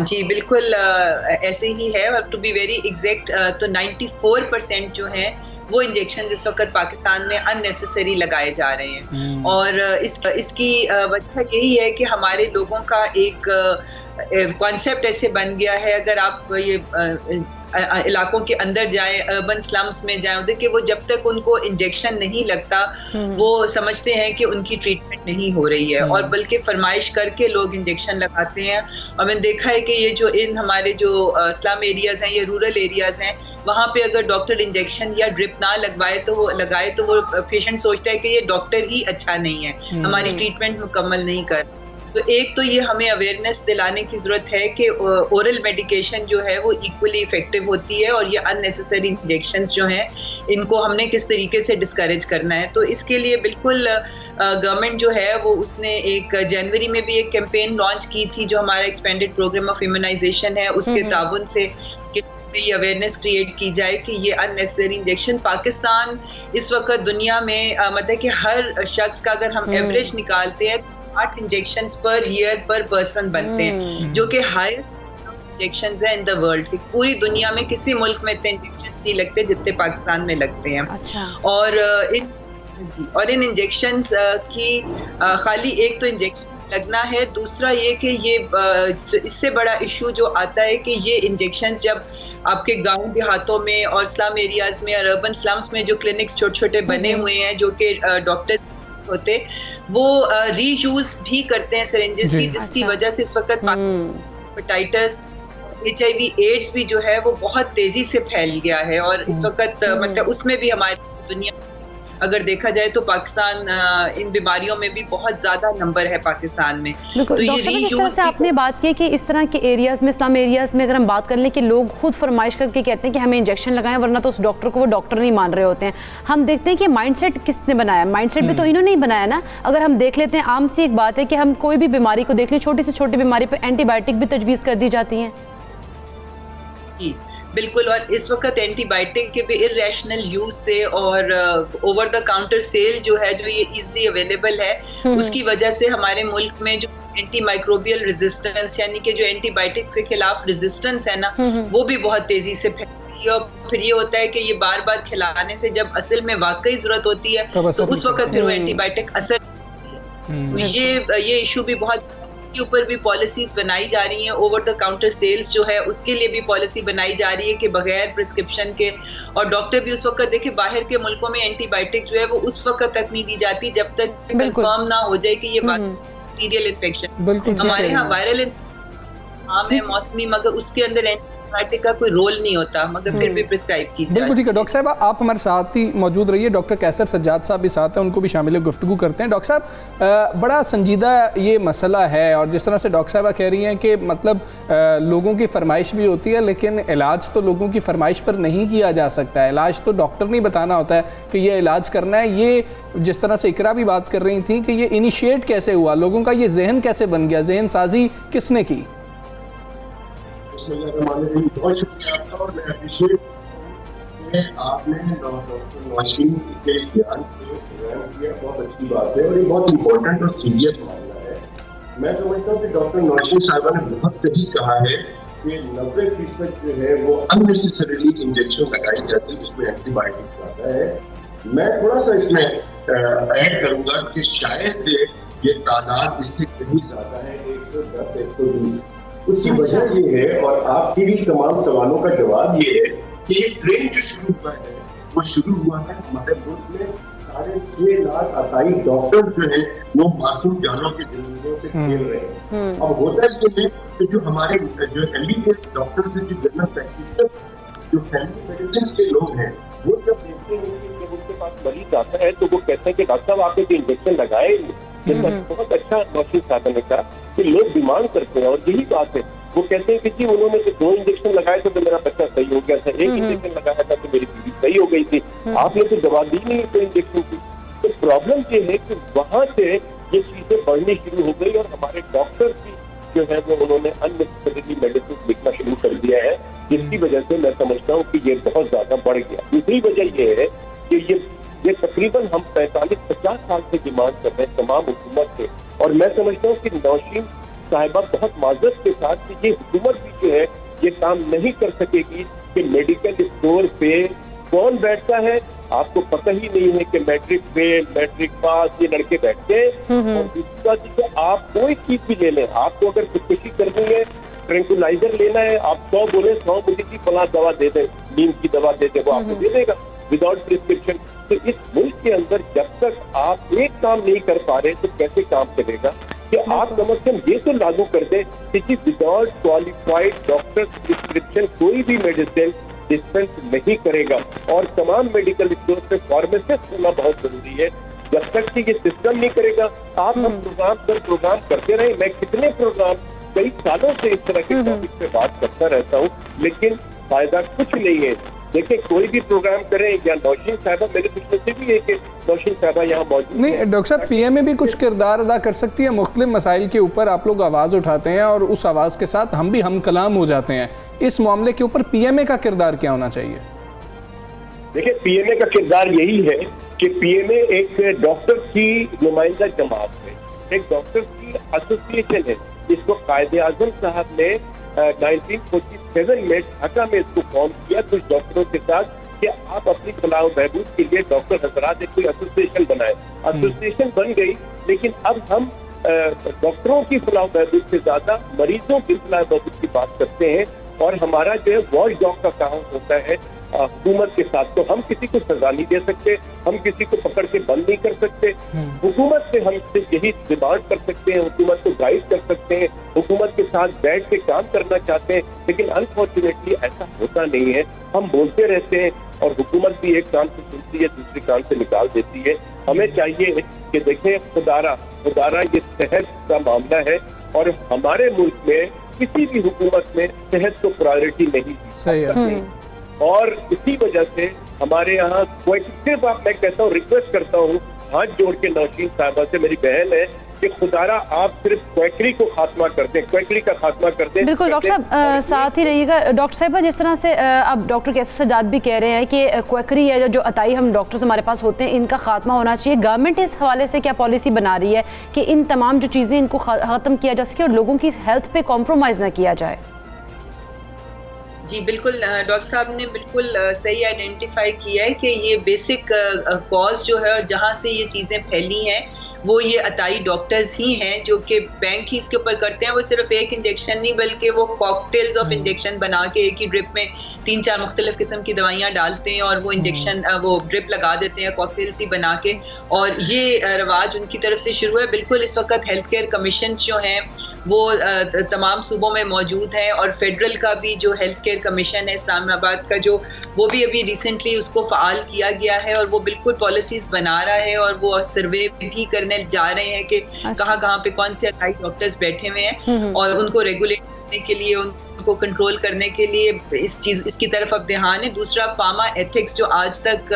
जी बिल्कुल ऐसे ही है। और टू बी वेरी एग्जैक्ट तो 94% जो है वो इंजेक्शन इस वक्त पाकिस्तान में अननेसेसरी लगाए जा रहे हैं। और इसकी वजह यही है कि हमारे लोगों का एक कॉन्सेप्ट ऐसे बन गया है, अगर आप ये इलाकों के अंदर जाएं, अर्बन स्लम्स में जाएं, देखिए वो जब तक उनको इंजेक्शन नहीं लगता वो समझते हैं कि उनकी ट्रीटमेंट नहीं हो रही है, और बल्कि फरमाइश करके लोग इंजेक्शन लगाते हैं। और मैंने देखा है कि ये जो इन हमारे जो स्लम एरियाज हैं, ये रूरल एरियाज हैं, वहाँ पे अगर डॉक्टर इंजेक्शन या ड्रिप ना लगाए तो वो पेशेंट सोचता है कि ये डॉक्टर ही अच्छा नहीं है, हमारी ट्रीटमेंट मुकम्मल नहीं कर। तो एक तो ये हमें अवेयरनेस दिलाने की ज़रूरत है कि ओरल मेडिकेशन जो है वो इक्वली इफेक्टिव होती है, और ये अननेसेसरी इंजेक्शंस जो हैं इनको हमने किस तरीके से डिस्करेज करना है। तो इसके लिए बिल्कुल गवर्नमेंट जो है वो उसने एक जनवरी में भी एक कैंपेन लॉन्च की थी, जो हमारा एक्सपेंडेड प्रोग्राम ऑफ इम्यूनाइजेशन है, उसके ताबन से ये अवेयरनेस क्रिएट की जाए कि ये अननेसेसरी इंजेक्शन पाकिस्तान इस वक्त दुनिया में मतलब कि हर शख्स का अगर हम एवरेज निकालते हैं 8 इंजेक्शंस पर ईयर पर पर्सन बनते हैं, जो कि हाईएस्ट इंजेक्शंस है इन द वर्ल्ड। पूरी दुनिया में किसी मुल्क में इतने इंजेक्शंस नहीं लगते जितने पाकिस्तान में लगते हैं। अच्छा। और इन इंजेक्शंस की खाली एक तो इंजेक्शन लगना है, दूसरा ये कि ये इससे बड़ा इशू जो आता है कि ये इंजेक्शन जब आपके गांव देहातों में और स्लम एरियाज में और अर्बन स्लम्स में जो क्लिनिक्स छोटे छोटे बने हुए हैं, जो कि डॉक्टर होते वो रीयूज भी करते हैं सिरिंजेस की, जिसकी वजह से इस वक्त हेपेटाइटिस, HIV एड्स भी जो है वो बहुत तेजी से फैल गया है। और इस वक्त मतलब उसमें भी हमारी दुनिया अगर देखा जाए तो पाकिस्तान इन बीमारियों में भी बहुत ज्यादा नंबर है पाकिस्तान में। तो ये जिस तरह से आपने बात की कि इस तरह के एरियाज में, इस्लाम एरियाज में अगर हम बात कर लें कि लोग खुद फरमाइश करके कहते हैं कि हमें इंजेक्शन लगाएं, वरना तो उस डॉक्टर को वो डॉक्टर नहीं मान रहे होते हैं। हम देखते हैं कि माइंडसेट किसने बनाया, माइंडसेट भी तो इन्होंने ही बनाया ना। अगर हम देख लेते हैं, आम सी एक बात है कि हम कोई भी बीमारी को देख लें, छोटी से छोटी बीमारी पर एंटीबायोटिक भी तजवीज़ कर दी जाती हैं। जी बिल्कुल। और इस वक्त एंटीबायोटिक के भी इरेशनल यूज से और ओवर द काउंटर सेल जो है, जो ये इजीली अवेलेबल है, उसकी वजह से हमारे मुल्क में जो एंटी माइक्रोबियल रेजिस्टेंस यानी कि जो एंटीबायोटिक के खिलाफ रेजिस्टेंस है ना, वो भी बहुत तेजी से फैलती है। और फिर ये होता है कि ये बार बार खिलाने से जब असल में वाकई जरूरत होती है तो उस वक्त फिर वो एंटीबायोटिक असर, ये इशू भी बहुत, के ऊपर भी पॉलिसीज बनाई जा रही हैं। ओवर द काउंटर सेल्स जो है उसके लिए भी पॉलिसी बनाई जा रही है कि बगैर प्रिस्क्रिप्शन के, और डॉक्टर भी उस वक्त देखिए बाहर के मुल्कों में एंटीबायोटिक जो है वो उस वक्त तक नहीं दी जाती जब तक कंफर्म ना हो जाए कि ये बैक्टीरियल इन्फेक्शन। हमारे यहाँ वायरल आम है मौसमी, मगर उसके अंदर एंटीबायोटिक का कोई रोल नहीं होता, मगर फिर भी प्रिस्क्राइब की जाती है। बिल्कुल ठीक है। डॉक्टर साहब आप हमारे साथ ही मौजूद रहिए। डॉक्टर कैसर सज्जाद साहब भी साथ हैं, उनको भी शामिल गुफ्तगू करते हैं। डॉक्टर साहब, बड़ा संजीदा ये मसला है, और जिस तरह से डॉक्टर साहब कह रही हैं कि मतलब लोगों की फरमाइश भी होती है, लेकिन इलाज तो लोगों की फरमाइश पर नहीं किया जा सकता है। इलाज तो डॉक्टर नहीं बताना होता है कि ये इलाज करना है। ये जिस तरह से इकरा भी बात कर रही थी कि ये इनिशिएट कैसे हुआ, लोगों का ये जहन कैसे बन गया, जहन साजी किसने की? बहुत शुक्रिया आपका, और मैं अप्रिशिएट आपने डॉक्टर नौशीन के बयान किया, बहुत अच्छी बात है और ये बहुत इम्पोर्टेंट और सीरियस मामला है। मैं समझता हूँ कि डॉक्टर नौशीन साहिबा ने बहुत सही कहा है कि 90% जो है वो अननेसेसरीली इंजेक्शन लगाई जाती है, जिसमें एंटीबायोटिक आता है। मैं थोड़ा सा इसमें ऐड करूंगा कि शायद ये तादाद इससे कहीं ज्यादा है, 110 120। उसकी वजह ये है, और आपके भी तमाम सवालों का जवाब ये है कि ये ट्रेंड जो शुरू हुआ है वो शुरू हुआ है हमारे मुल्क में। 6.5 लाख अताई डॉक्टर जो है वो मासूम जानों की जिंदगियों से खेल रहे हैं। अब होता ये है कि जो हमारे जो MBBS डॉक्टर से, जो जनरल प्रैक्टिशनर, जो फैमिली मेडिसिन के लोग हैं, वो जब देखते हैं कि जब उनके पास मरीज आता है तो वो कहते हैं कि डॉक्टर साहब आपने जो इंजेक्शन लगाए, बहुत अच्छा नौशीन साहब ने कहा कि लोग डिमांड करते हैं, और यही बात है। वो कहते हैं कि जी उन्होंने तो 2 इंजेक्शन लगाए थे तो मेरा बच्चा सही हो गया था, 1 इंजेक्शन लगाया था तो मेरी बीवी सही हो गई थी, आपने तो दवा दी नहीं 2 इंजेक्शन की। तो प्रॉब्लम ये है कि वहां से ये चीजें बढ़नी शुरू हो गई और हमारे डॉक्टर की जो है वो उन्होंने अननेसेसरी मेडिसिन लिखना शुरू कर दिया है, जिसकी वजह से मैं समझता हूँ कि ये बहुत ज्यादा बढ़ गया। दूसरी वजह ये है कि ये तकरीबन हम 45-50 साल से डिमांड कर रहे हैं तमाम हुकूमत से, और मैं समझता हूँ कि नौशीन साहिबा बहुत माजरत के साथ कि ये हुकूमत भी जो है ये काम नहीं कर सकेगी कि मेडिकल स्टोर पे कौन बैठता है। आपको पता ही नहीं है कि मैट्रिक फेल, मैट्रिक पास ये लड़के बैठते हैं। और दूसरी बात है आप कोई चीज भी ले लें, आपको अगर खुदकुशी करनी है, ट्रैंकुलाइजर लेना है, आप 100 बोले 100 मुझे की फला दवा दे दें, नींद की दवा दे दें, वो आपको दे देगा विदाउट प्रिस्क्रिप्शन। तो इस मुल्क के अंदर जब तक आप एक काम नहीं कर पा रहे तो कैसे काम चलेगा कि आप कम से कम ये तो लागू कर दें कि विदाउट क्वालिफाइड डॉक्टर प्रिस्क्रिप्शन कोई भी मेडिसिन डिस्पेंस नहीं करेगा, और तमाम मेडिकल स्टोर पे फार्मासिस्ट होना बहुत जरूरी है। जब तक कि ये सिस्टम नहीं करेगा, आप हम प्रोग्राम पर प्रोग्राम करते रहे। मैं कितने प्रोग्राम कई सालों से इस तरह के टॉपिक पे बात करता रहता हूँ, लेकिन फायदा कुछ नहीं है। देखिए कोई भी प्रोग्राम करें, या नौशीन साहबा मेरे पूछने से भी है कि नौशीन साहबा यहाँ मौजूद नहीं, डॉक्टर साहब पीएमए भी कुछ किरदार अदा कर सकती है। मुख्तलिफ मसाइल के ऊपर आप लोग आवाज़ उठाते हैं और उस आवाज़ के साथ हम भी हम कलाम हो जाते हैं। इस मामले के ऊपर पीएमए का किरदार क्या होना चाहिए? देखिए पीएमए का किरदार यही है कि पीएमए एक डॉक्टर की नुमाइंदा जमात है, एक डॉक्टर की एसोसिएशन है, जिसको कायदे-ए-आज़म साहब ने 1947 में ढाका में इसको फॉर्म किया कुछ डॉक्टरों के साथ कि आप अपनी फलाह बहबूद के लिए डॉक्टर हजरात कोई एसोसिएशन बनाए। एसोसिएशन बन गई, लेकिन अब हम डॉक्टरों की फलाह बहबूद से ज्यादा मरीजों की फलाह बहबूद की बात करते हैं, और हमारा जो है वॉच डॉग का काम होता है हुकूमत के साथ। तो हम किसी को सजा नहीं दे सकते, हम किसी को पकड़ के बंद नहीं कर सकते। हुकूमत से हम सिर्फ यही डिमांड कर सकते हैं, हुकूमत को गाइड कर सकते हैं, हुकूमत के साथ बैठ के काम करना चाहते हैं, लेकिन अनफॉर्चुनेटली ऐसा होता नहीं है। हम बोलते रहते हैं और हुकूमत भी एक कान से सुनती है, दूसरी कान से निकाल देती है। हमें चाहिए कि देखें खुदारा ये सेहत का मामला है, और हमारे मुल्क में किसी भी हुकूमत में सेहत को प्रायोरिटी नहीं दी, और इसी वजह से हमारे यहाँ सिर्फ मैं कहता हूँ, रिक्वेस्ट करता हूँ हाथ जोड़ के नौशीन साहबा से, मेरी बहन है, कि खुदारा आप सिर्फ क्वैकरी को खात्मा कर दें, क्वैकरी का खात्मा कर दें। बिल्कुल डॉक्टर साहब साथ ही रहिएगा। डॉक्टर साहिबा जिस तरह से अब डॉक्टर कैसे सजाद भी कह रहे हैं कि क्वैकरी है जो अताई हम डॉक्टर्स हमारे पास होते हैं, इनका खात्मा होना चाहिए। गवर्नमेंट इस हवाले से क्या पॉलिसी बना रही है कि इन तमाम जो चीज़ें इनको ख़त्म किया जा सके और लोगों की हेल्थ पे कॉम्प्रोमाइज़ ना किया जाए? जी बिल्कुल, डॉक्टर साहब ने बिल्कुल सही आइडेंटिफाई किया है कि ये बेसिक कॉज जो है और जहाँ से ये चीज़ें फैली हैं वो ये अताई डॉक्टर्स ही हैं, जो कि बैंक ही इसके ऊपर करते हैं। वो सिर्फ एक इंजेक्शन नहीं बल्कि वो कॉकटेल्स ऑफ इंजेक्शन बना के एक ही ड्रिप में 3-4 मुख्तलिफ किस्म की दवाइयाँ डालते हैं और वो इंजेक्शन वो ड्रिप लगा देते हैं कॉकटेल्स ही बना के, और ये रवाज उनकी तरफ से शुरू है। बिल्कुल इस वक्त हेल्थ केयर कमीशन जो हैं वो तमाम सूबों में मौजूद हैं, और फेडरल का भी जो हेल्थ केयर कमीशन है इस्लामाबाद का, जो वो भी अभी रिसेंटली उसको फ़ाल किया गया है और वो बिल्कुल पॉलिसीज़ बना रहा है, और वो सर्वे भी करने जा रहे हैं कि कहाँ पे कौन से अताई डॉक्टर्स बैठे हुए हैं, और उनको रेगुलेट करने के लिए, उनको कंट्रोल करने के लिए इसकी तरफ अब ध्यान है। दूसरा फार्मा एथिक्स जो आज तक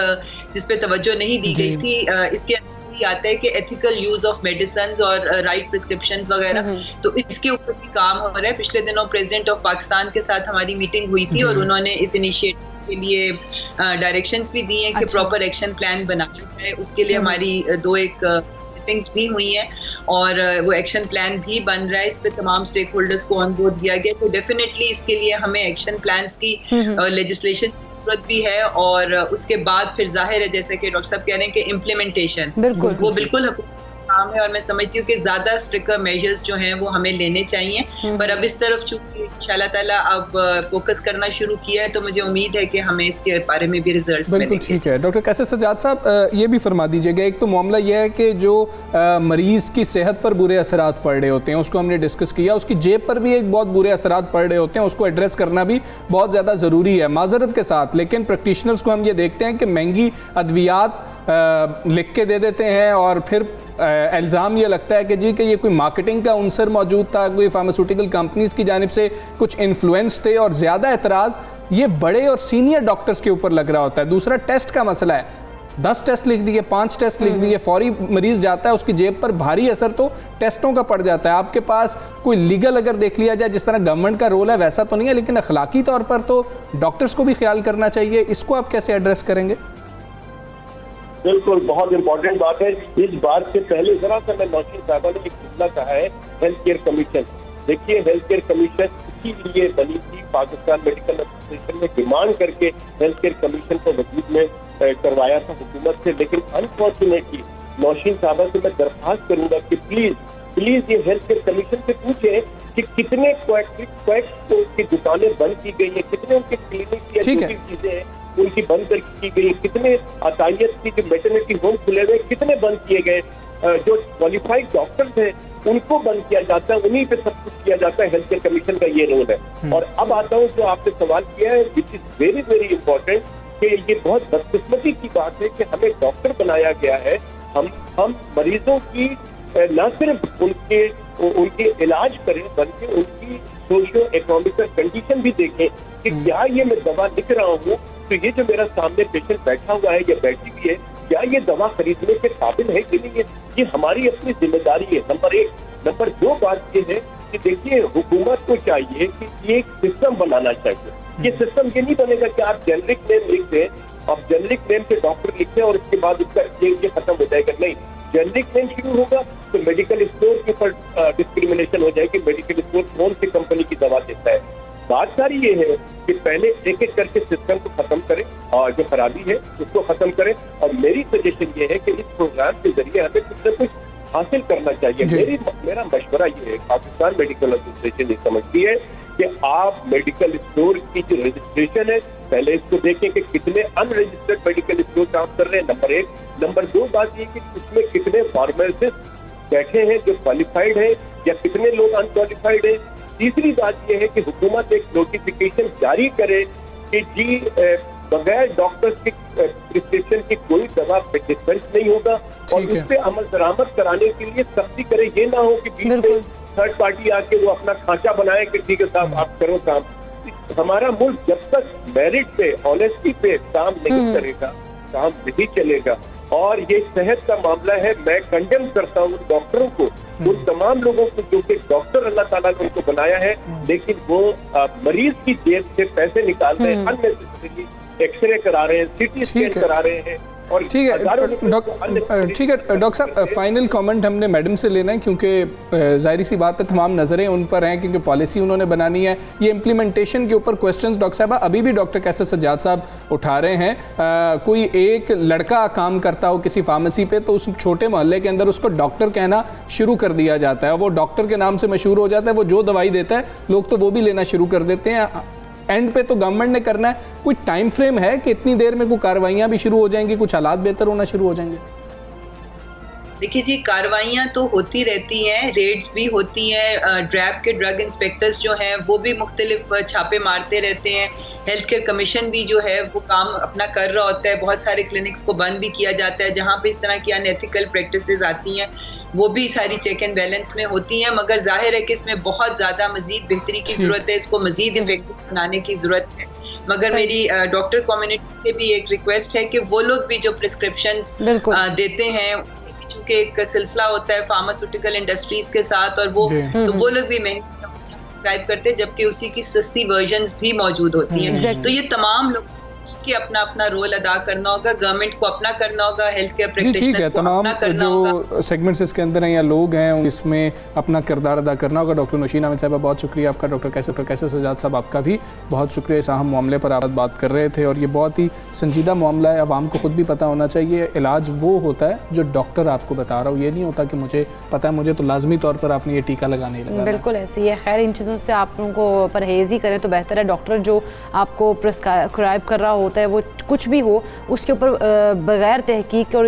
जिस पे तवज्जो नहीं दी गई थी, इसके आता है कि एथिकल यूज ऑफ मेडिसिन और राइट प्रिस्क्रिप्शंस वगैरह, तो इसके ऊपर भी काम हो रहा है। पिछले दिनों प्रेसिडेंट ऑफ पाकिस्तान के साथ हमारी मीटिंग हुई थी और उन्होंने इस इनिशिएटिव के लिए डायरेक्शंस भी दिए हैं कि प्रॉपर एक्शन प्लान बनाना है। उसके लिए हमारी 2-1 सिटिंग्स भी हुई हैं और वो एक्शन प्लान भी बन रहा है। इस पे तमाम स्टेक होल्डर्स को ऑन बोर्ड दिया गया, तो डेफिनेटली इसके लिए हमें एक्शन प्लान्स की लेजिस्लेशन भी है, और उसके बाद फिर जाहिर है जैसे कि डॉक्टर साहब कह रहे हैं कि इम्प्लीमेंटेशन वो बिल्कुल काम है, और मैं समझती हूँ कि ज्यादा स्ट्रिक्टर मेजर्स जो हैं वो हमें लेने चाहिए। पर अब इस तरफ चूंकि इंशाल्लाह ताला अब फोकस करना शुरू किया है, तो मुझे उम्मीद है कि हमें इसके बारे में भी रिजल्ट्स बिल्कुल ठीक है। डॉक्टर कैसर सजाद साहब ये भी फरमा दीजिएगा, एक तो मामला यह है कि जो मरीज़ की सेहत पर बुरे असरात पड़ रहे होते हैं उसको हमने डिस्कस किया, उसकी जेब पर भी एक बहुत बुरे असरात पड़ रहे होते हैं, उसको एड्रेस करना भी बहुत ज़्यादा ज़रूरी है माजरत के साथ। लेकिन प्रैक्टिशनर्स को हम ये देखते हैं कि महंगी अद्वियात लिख के दे देते हैं और फिर इल्ज़ाम ये लगता है कि जी कि ये कोई मार्केटिंग का अंसर मौजूद था, कोई फार्मास्यूटिकल कंपनीज़ की जानिब से कुछ इन्फ्लुएंस थे, और ज़्यादा एतराज़ ये बड़े और सीनियर डॉक्टर्स के ऊपर लग रहा होता है। दूसरा टेस्ट का मसला है, 10 टेस्ट लिख दिए, 5 टेस्ट लिख दिए, फौरी मरीज जाता है, उसकी जेब पर भारी असर तो टेस्टों का पड़ जाता है। आपके पास कोई लीगल अगर देख लिया जाए, जिस तरह गवर्नमेंट का रोल है वैसा तो नहीं है, लेकिन अखलाकी तौर पर तो डॉक्टर्स को भी ख्याल करना चाहिए। इसको आप कैसे एड्रेस करेंगे? बिल्कुल, बहुत इंपॉर्टेंट बात है। इस बात से पहले जरा सा मैं नौशीन साहबा ने एक जुमला कहा है, हेल्थ केयर कमीशन। देखिए, हेल्थ केयर कमीशन इसीलिए बनी थी, पाकिस्तान मेडिकल एसोसिएशन ने डिमांड करके हेल्थ केयर कमीशन को वजूद में करवाया था हुकूमत से। लेकिन अनफॉर्चुनेटली नौशीन साहबा से मैं दरख्वास्त करूंगा कि प्लीज ये हेल्थ केयर कमीशन से पूछे कि कितने क्वैक्स की दुकानें बंद की गई है, कितने उनके क्लिनिक या जो भी चीजें हैं उनकी बंद की गई, कितने अतायत की जो मैटरनिटी होम खुले हुए कितने बंद किए गए, जो क्वालिफाइड डॉक्टर्स हैं उनको बंद किया जाता है, उन्हीं पे सब कुछ किया जाता है। हेल्थ केयर कमीशन का ये रोल है। और अब आता हूँ जो आपने सवाल किया है, which is very very important, कि ये बहुत बदकिस्मती की बात है कि हमें डॉक्टर बनाया गया है। हम मरीजों की न सिर्फ उनके इलाज करें बल्कि उनकी सोशियो इकोनॉमिकल कंडीशन भी देखें कि क्या ये मैं दवा लिख रहा हूँ तो ये जो मेरा सामने पेशेंट बैठा हुआ है या बैठी हुई है, क्या ये दवा खरीदने के काबिल है कि नहीं है। ये हमारी अपनी जिम्मेदारी है, नंबर 1। नंबर 2 बात ये है कि देखिए, हुकूमत को चाहिए कि ये एक सिस्टम बनाना चाहिए। ये सिस्टम ये नहीं बनेगा कि आप जेनरिक नेम लिख दें, आप जेनरिक नेम से डॉक्टर लिखते हैं और इसके बाद उसका ये खत्म हो जाएगा। नहीं, जेनरिक नेम शुरू होगा तो मेडिकल स्टोर के ऊपर डिस्क्रिमिनेशन हो जाएगी, मेडिकल स्टोर कौन सी कंपनी की दवा देता है। बात सारी ये है कि पहले एक एक करके सिस्टम को खत्म करें और जो खराबी है उसको खत्म करें। और मेरी सजेशन ये है कि इस प्रोग्राम के जरिए हमें कुछ न कुछ हासिल करना चाहिए। मेरा मशवरा ये है, पाकिस्तान मेडिकल एसोसिएशन ये समझती है कि आप मेडिकल स्टोर की जो रजिस्ट्रेशन है पहले इसको देखें कि कितने अनरजिस्टर्ड मेडिकल स्टोर काम कर रहे हैं, नंबर 1। नंबर 2 बात ये कि उसमें कितने फार्मासिस्ट बैठे हैं जो क्वालिफाइड है या कितने लोग अनक्वालिफाइड है। तीसरी बात यह है कि हुकूमत एक नोटिफिकेशन जारी करे कि जी बगैर डॉक्टर्स की प्रिस्क्रिप्शन की कोई दवा डिस्पेंस नहीं होगा, और उस पर अमल दरामद कराने के लिए सख्ती करे। ये ना हो कि बीच में थर्ड पार्टी आके वो अपना खांचा बनाए कि ठीक है साहब आप करो काम। हमारा मुल्क जब तक मेरिट पे, ऑनेस्टी पे काम नहीं करेगा, काम नहीं चलेगा। और ये सेहत का मामला है, मैं कंडेम करता हूँ डॉक्टरों को, उन तमाम लोगों को जो कि डॉक्टर अल्लाह ताला ने उनको बनाया है, लेकिन वो मरीज की जेब से पैसे निकाल रहे हैं, अननेसेसरी एक्सरे करा रहे हैं, सीटी स्कैन करा रहे हैं। ठीक है डॉक्टर साहब, फाइनल कमेंट हमने मैडम से लेना है क्योंकि जाहिर सी बात है तमाम नज़रें उन पर हैं क्योंकि पॉलिसी उन्होंने बनानी है। ये इम्प्लीमेंटेशन के ऊपर क्वेश्चंस डॉक्टर साहब अभी भी डॉक्टर कैसर सज्जाद साहब उठा रहे हैं। कोई एक लड़का काम करता हो किसी फार्मेसी पे तो उस छोटे मोहल्ले के अंदर उसको डॉक्टर कहना शुरू कर दिया जाता है, वो डॉक्टर के नाम से मशहूर हो जाता है, वो जो दवाई देता है लोग तो वो भी लेना शुरू कर देते हैं। एंड पे तो गवर्नमेंट ने करना है, कोई टाइम फ्रेम है कि इतनी देर में कोई कार्रवाइयाँ भी शुरू हो जाएंगी, कुछ हालात बेहतर होना शुरू हो जाएंगे? देखिए जी, कार्रवाइयाँ तो होती रहती हैं, रेड्स भी होती हैं, ड्रैब के ड्रग इंस्पेक्टर्स जो हैं वो भी मुख्तलिफ छापे मारते रहते हैं। हेल्थ केयर कमीशन भी जो है वो काम अपना कर रहा होता है, बहुत सारे क्लिनिक्स को बंद भी किया जाता है जहाँ पे इस तरह की अनएथिकल प्रैक्टिसेस आती हैं, वो भी सारी चेक एंड बैलेंस में होती हैं। मगर जाहिर है कि इसमें बहुत ज़्यादा मजीद बेहतरी की ज़रूरत है, इसको मजीद इफेक्टिव बनाने की ज़रूरत है। मगर मेरी डॉक्टर कम्युनिटी से भी एक रिक्वेस्ट है कि वो लोग भी जो प्रिस्क्रिप्शंस देते हैं, चूँकि एक सिलसिला होता है फार्मास्यूटिकल इंडस्ट्रीज के साथ, और वो लोग भी महंगी प्रिस्क्राइब करते हैं जबकि उसी की सस्ती वर्जन्स भी मौजूद होती हैं। तो ये तमाम लोग कि अपना अपना रोल अदा करना होगा, गवर्नमेंट को अपना करना होगा, हेल्थ केयर प्रैक्टिशनर्स को अपना करना होगा, जो सेगमेंट्स इसके अंदर हैं या लोग हैं इसमें अपना किरदार अदा करना होगा। डॉक्टर नौशीन अहमद साहब बहुत शुक्रिया आपका। डॉक्टर कैसर सज्जाद साहब आपका भी बहुत शुक्रिया। इस अहम मामले पर आप बात कर रहे थे और ये बहुत ही संजीदा मामला है, आवाम को खुद भी पता होना चाहिए। इलाज वो होता है जो डॉक्टर आपको बता रहा हो, ये नहीं होता कि मुझे पता है मुझे तो लाजमी तौर पर आपने ये टीका लगाने लगा। बिल्कुल ऐसी है। खैर इन चीज़ों से आप लोगों को परहेज ही करें तो बेहतर है। डॉक्टर जो आपको प्रिस्क्राइब कर रहा होता होता है वो कुछ भी हो उसके ऊपर बगैर तहकीक और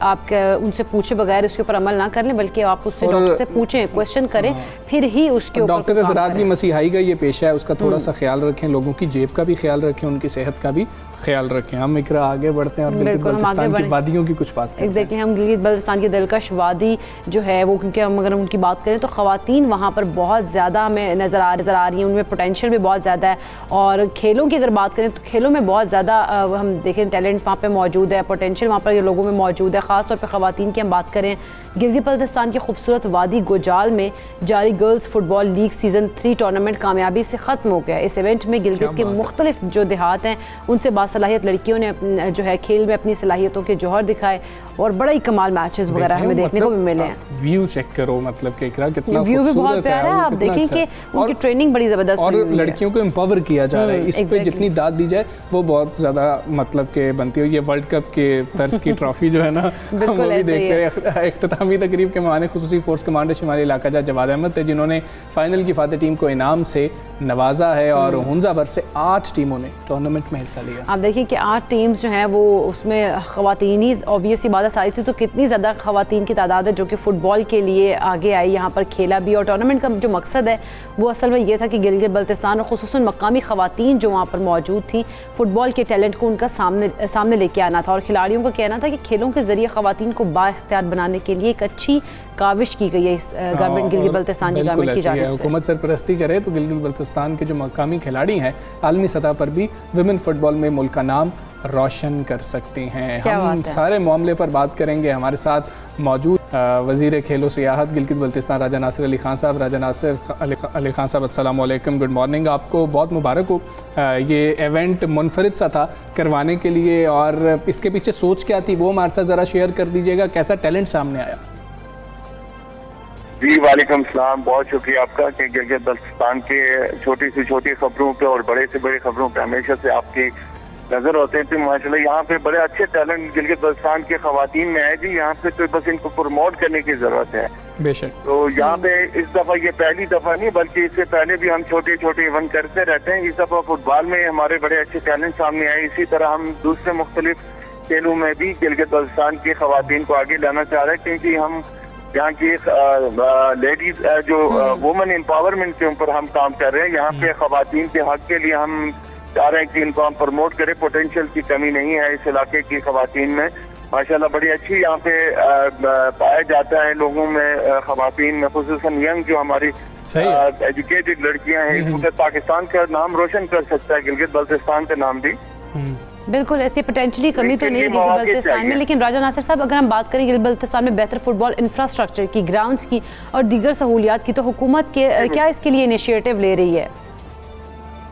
आप उनसे पूछे बगैर उसके ऊपर अमल ना कर लें, बल्कि आप उससे डॉक्टर से पूछें, क्वेश्चन करें, फिर ही उसके ऊपर। डॉक्टर हज़रात भी मसीहाई का ये पेशा है, उसका थोड़ा सा ख्याल रखें, लोगों की जेब का भी ख्याल रखें, उनकी सेहत का भी ख्याल रखें। हम इकरा आगे बढ़ते हैं और गिलगित बल्तिस्तान की वादियों की कुछ बात करें। एग्जैक्टली, हम गिलगित बल्तिस्तान की दिलकश वादी जो है वो, क्योंकि हम अगर उनकी बात करें तो ख़वातीन वहाँ पर बहुत ज़्यादा हमें नज़र आ रही हैं, उनमें पोटेंशियल भी बहुत ज़्यादा है। और खेलों की अगर बात करें तो खेलों में बहुत ज़्यादा हम देखें टैलेंट वहाँ पे मौजूद है, पोटेंशियल वहाँ पर लोगों में मौजूद है। ख़ास तौर पे ख़वातीन की हम बात करें, गिलगित बल्तिस्तान की खूबसूरत वादी गोजाल में जारी girls football league season 3 tournament कामयाबी से ख़त्म हो गया। इस इवेंट में गिलगित के मुख्तलिफ जो देहात हैं उनसे बासलाहियत लड़कियों ने जो है खेल में अपनी सलाहियतों के जौहर दिखाए और बड़ा ही कमाल मैचेस वगैरह हमें देखने को भी मिले हैं। व्यू चेक करो, मतलब कि इकरा कितना व्यू भी बहुत प्यारा है, आप देखें कि उनकी ट्रेनिंग बड़ी ज़बरदस्त और लड़कियों को एम्पावर किया जा रहा है। इस पे जितनी दाद दी जाए वो बहुत ज़्यादा मतलब के बनती है। ये वर्ल्ड कप के तर्ज की ट्रॉफी जो है ना हम वो भी देखते हैं। इख्तितामी तकरीब के माने खुसूसी फोर्स कमांडर शुमाली इलाका जा जवाद अहमद थे, जिन्होंने फाइनल की फातह टीम को इनाम से नवाजा है और हुंजा भर से 8 टीमों ने टूर्नामेंट में हिस्सा लिया। आप देखिए कि 8 टीम्स जो हैं वो उसमें ख़वातीन ही ऑब्वियस ही बात सारी थी, तो कितनी ज़्यादा ख़वातीन की तादाद है जो कि फ़ुटबॉल के लिए आगे आई, यहाँ पर खेला भी। और टूर्नामेंट का जो मकसद है वो असल में ये था कि गिलगित बल्तिस्तान और ख़ुसूसन मकामी ख़वातीन जो वहाँ पर मौजूद थी फ़ुटबॉल के टैलेंट को उनका सामने लेके आना था। और खिलाड़ियों का कहना था कि खेलों के ज़रिए ख़वातीन को बाइख्तियार बनाने के लिए एक अच्छी काविश की गई है इस गवर्नमेंट गिलगित बल्तिस्तान की गवर्नमेंट की जानिब से। हुकूमत सरपरस्ती करे तो गिलगित बल्तिस्तान के जो मकामी खिलाड़ी हैं आलमी सतह पर भी विमेन फुटबॉल में मुल्क का नाम रोशन कर सकते हैं। हम सारे मामले पर बात करेंगे। हमारे साथ मौजूद वज़ीर खेलो सियाहत गिलगित बल्तिस्तान राजा नासिर अली खान साहब। राजा नासिर अली खान साहब, अस्सलाम वालेकुम, गुड मॉर्निंग। आपको बहुत मुबारक हो। ये इवेंट मुनफरिद सा था करवाने के लिए, और इसके पीछे सोच क्या थी वो हमारे साथ ज़रा शेयर कर दीजिएगा। कैसा टैलेंट सामने आया? जी वालेकुम सलाम, बहुत शुक्रिया आपका कि गिलगित बल्तिस्तान के छोटी से छोटी खबरों पे और बड़े से बड़े खबरों पे हमेशा से आपकी नजर होते थे। माशाल्लाह यहाँ पे बड़े अच्छे टैलेंट गिलगित बल्तिस्तान के खवातीन में है जी। यहाँ पे तो बस इनको प्रमोट करने की जरूरत है। बेशक। तो यहाँ पे इस दफा ये पहली दफा नहीं बल्कि इससे पहले भी हम छोटे छोटे इवेंट करते रहते हैं। इस दफा फुटबॉल में हमारे बड़े अच्छे टैलेंट सामने आए। इसी तरह हम दूसरे मुख्तलिफ खेलों में भी गिलगित बल्तिस्तान की खवातीन को आगे लाना चाह रहे हैं, क्योंकि हम यहाँ की लेडीज जो वुमेन एम्पावरमेंट के ऊपर हम काम कर रहे हैं। यहाँ पे खवातीन के हक के लिए हम चाह रहे हैं कि इनको हम प्रमोट करें। पोटेंशियल की कमी नहीं है इस इलाके की खवातीन में, माशाल्लाह बड़ी अच्छी यहाँ पे पाया जाता है लोगों में, खवातीन में, खुसूसन यंग जो हमारी एजुकेटेड लड़कियां हैं। पूरे पाकिस्तान का नाम रोशन कर सकता है गिलगित बल्तिस्तान का नाम भी। बिल्कुल, ऐसी पोटेंशियली कमी तो नहीं है गिलगित बल्तिस्तान में। लेकिन राजा नासिर साहब, अगर हम बात करें गिलगित बल्तिस्तान में बेहतर फुटबॉल इंफ्रास्ट्रक्चर की, ग्राउंड्स की और दीगर सहूलियात की, तो हुकूमत के क्या इसके लिए इनिशिएटिव ले रही है?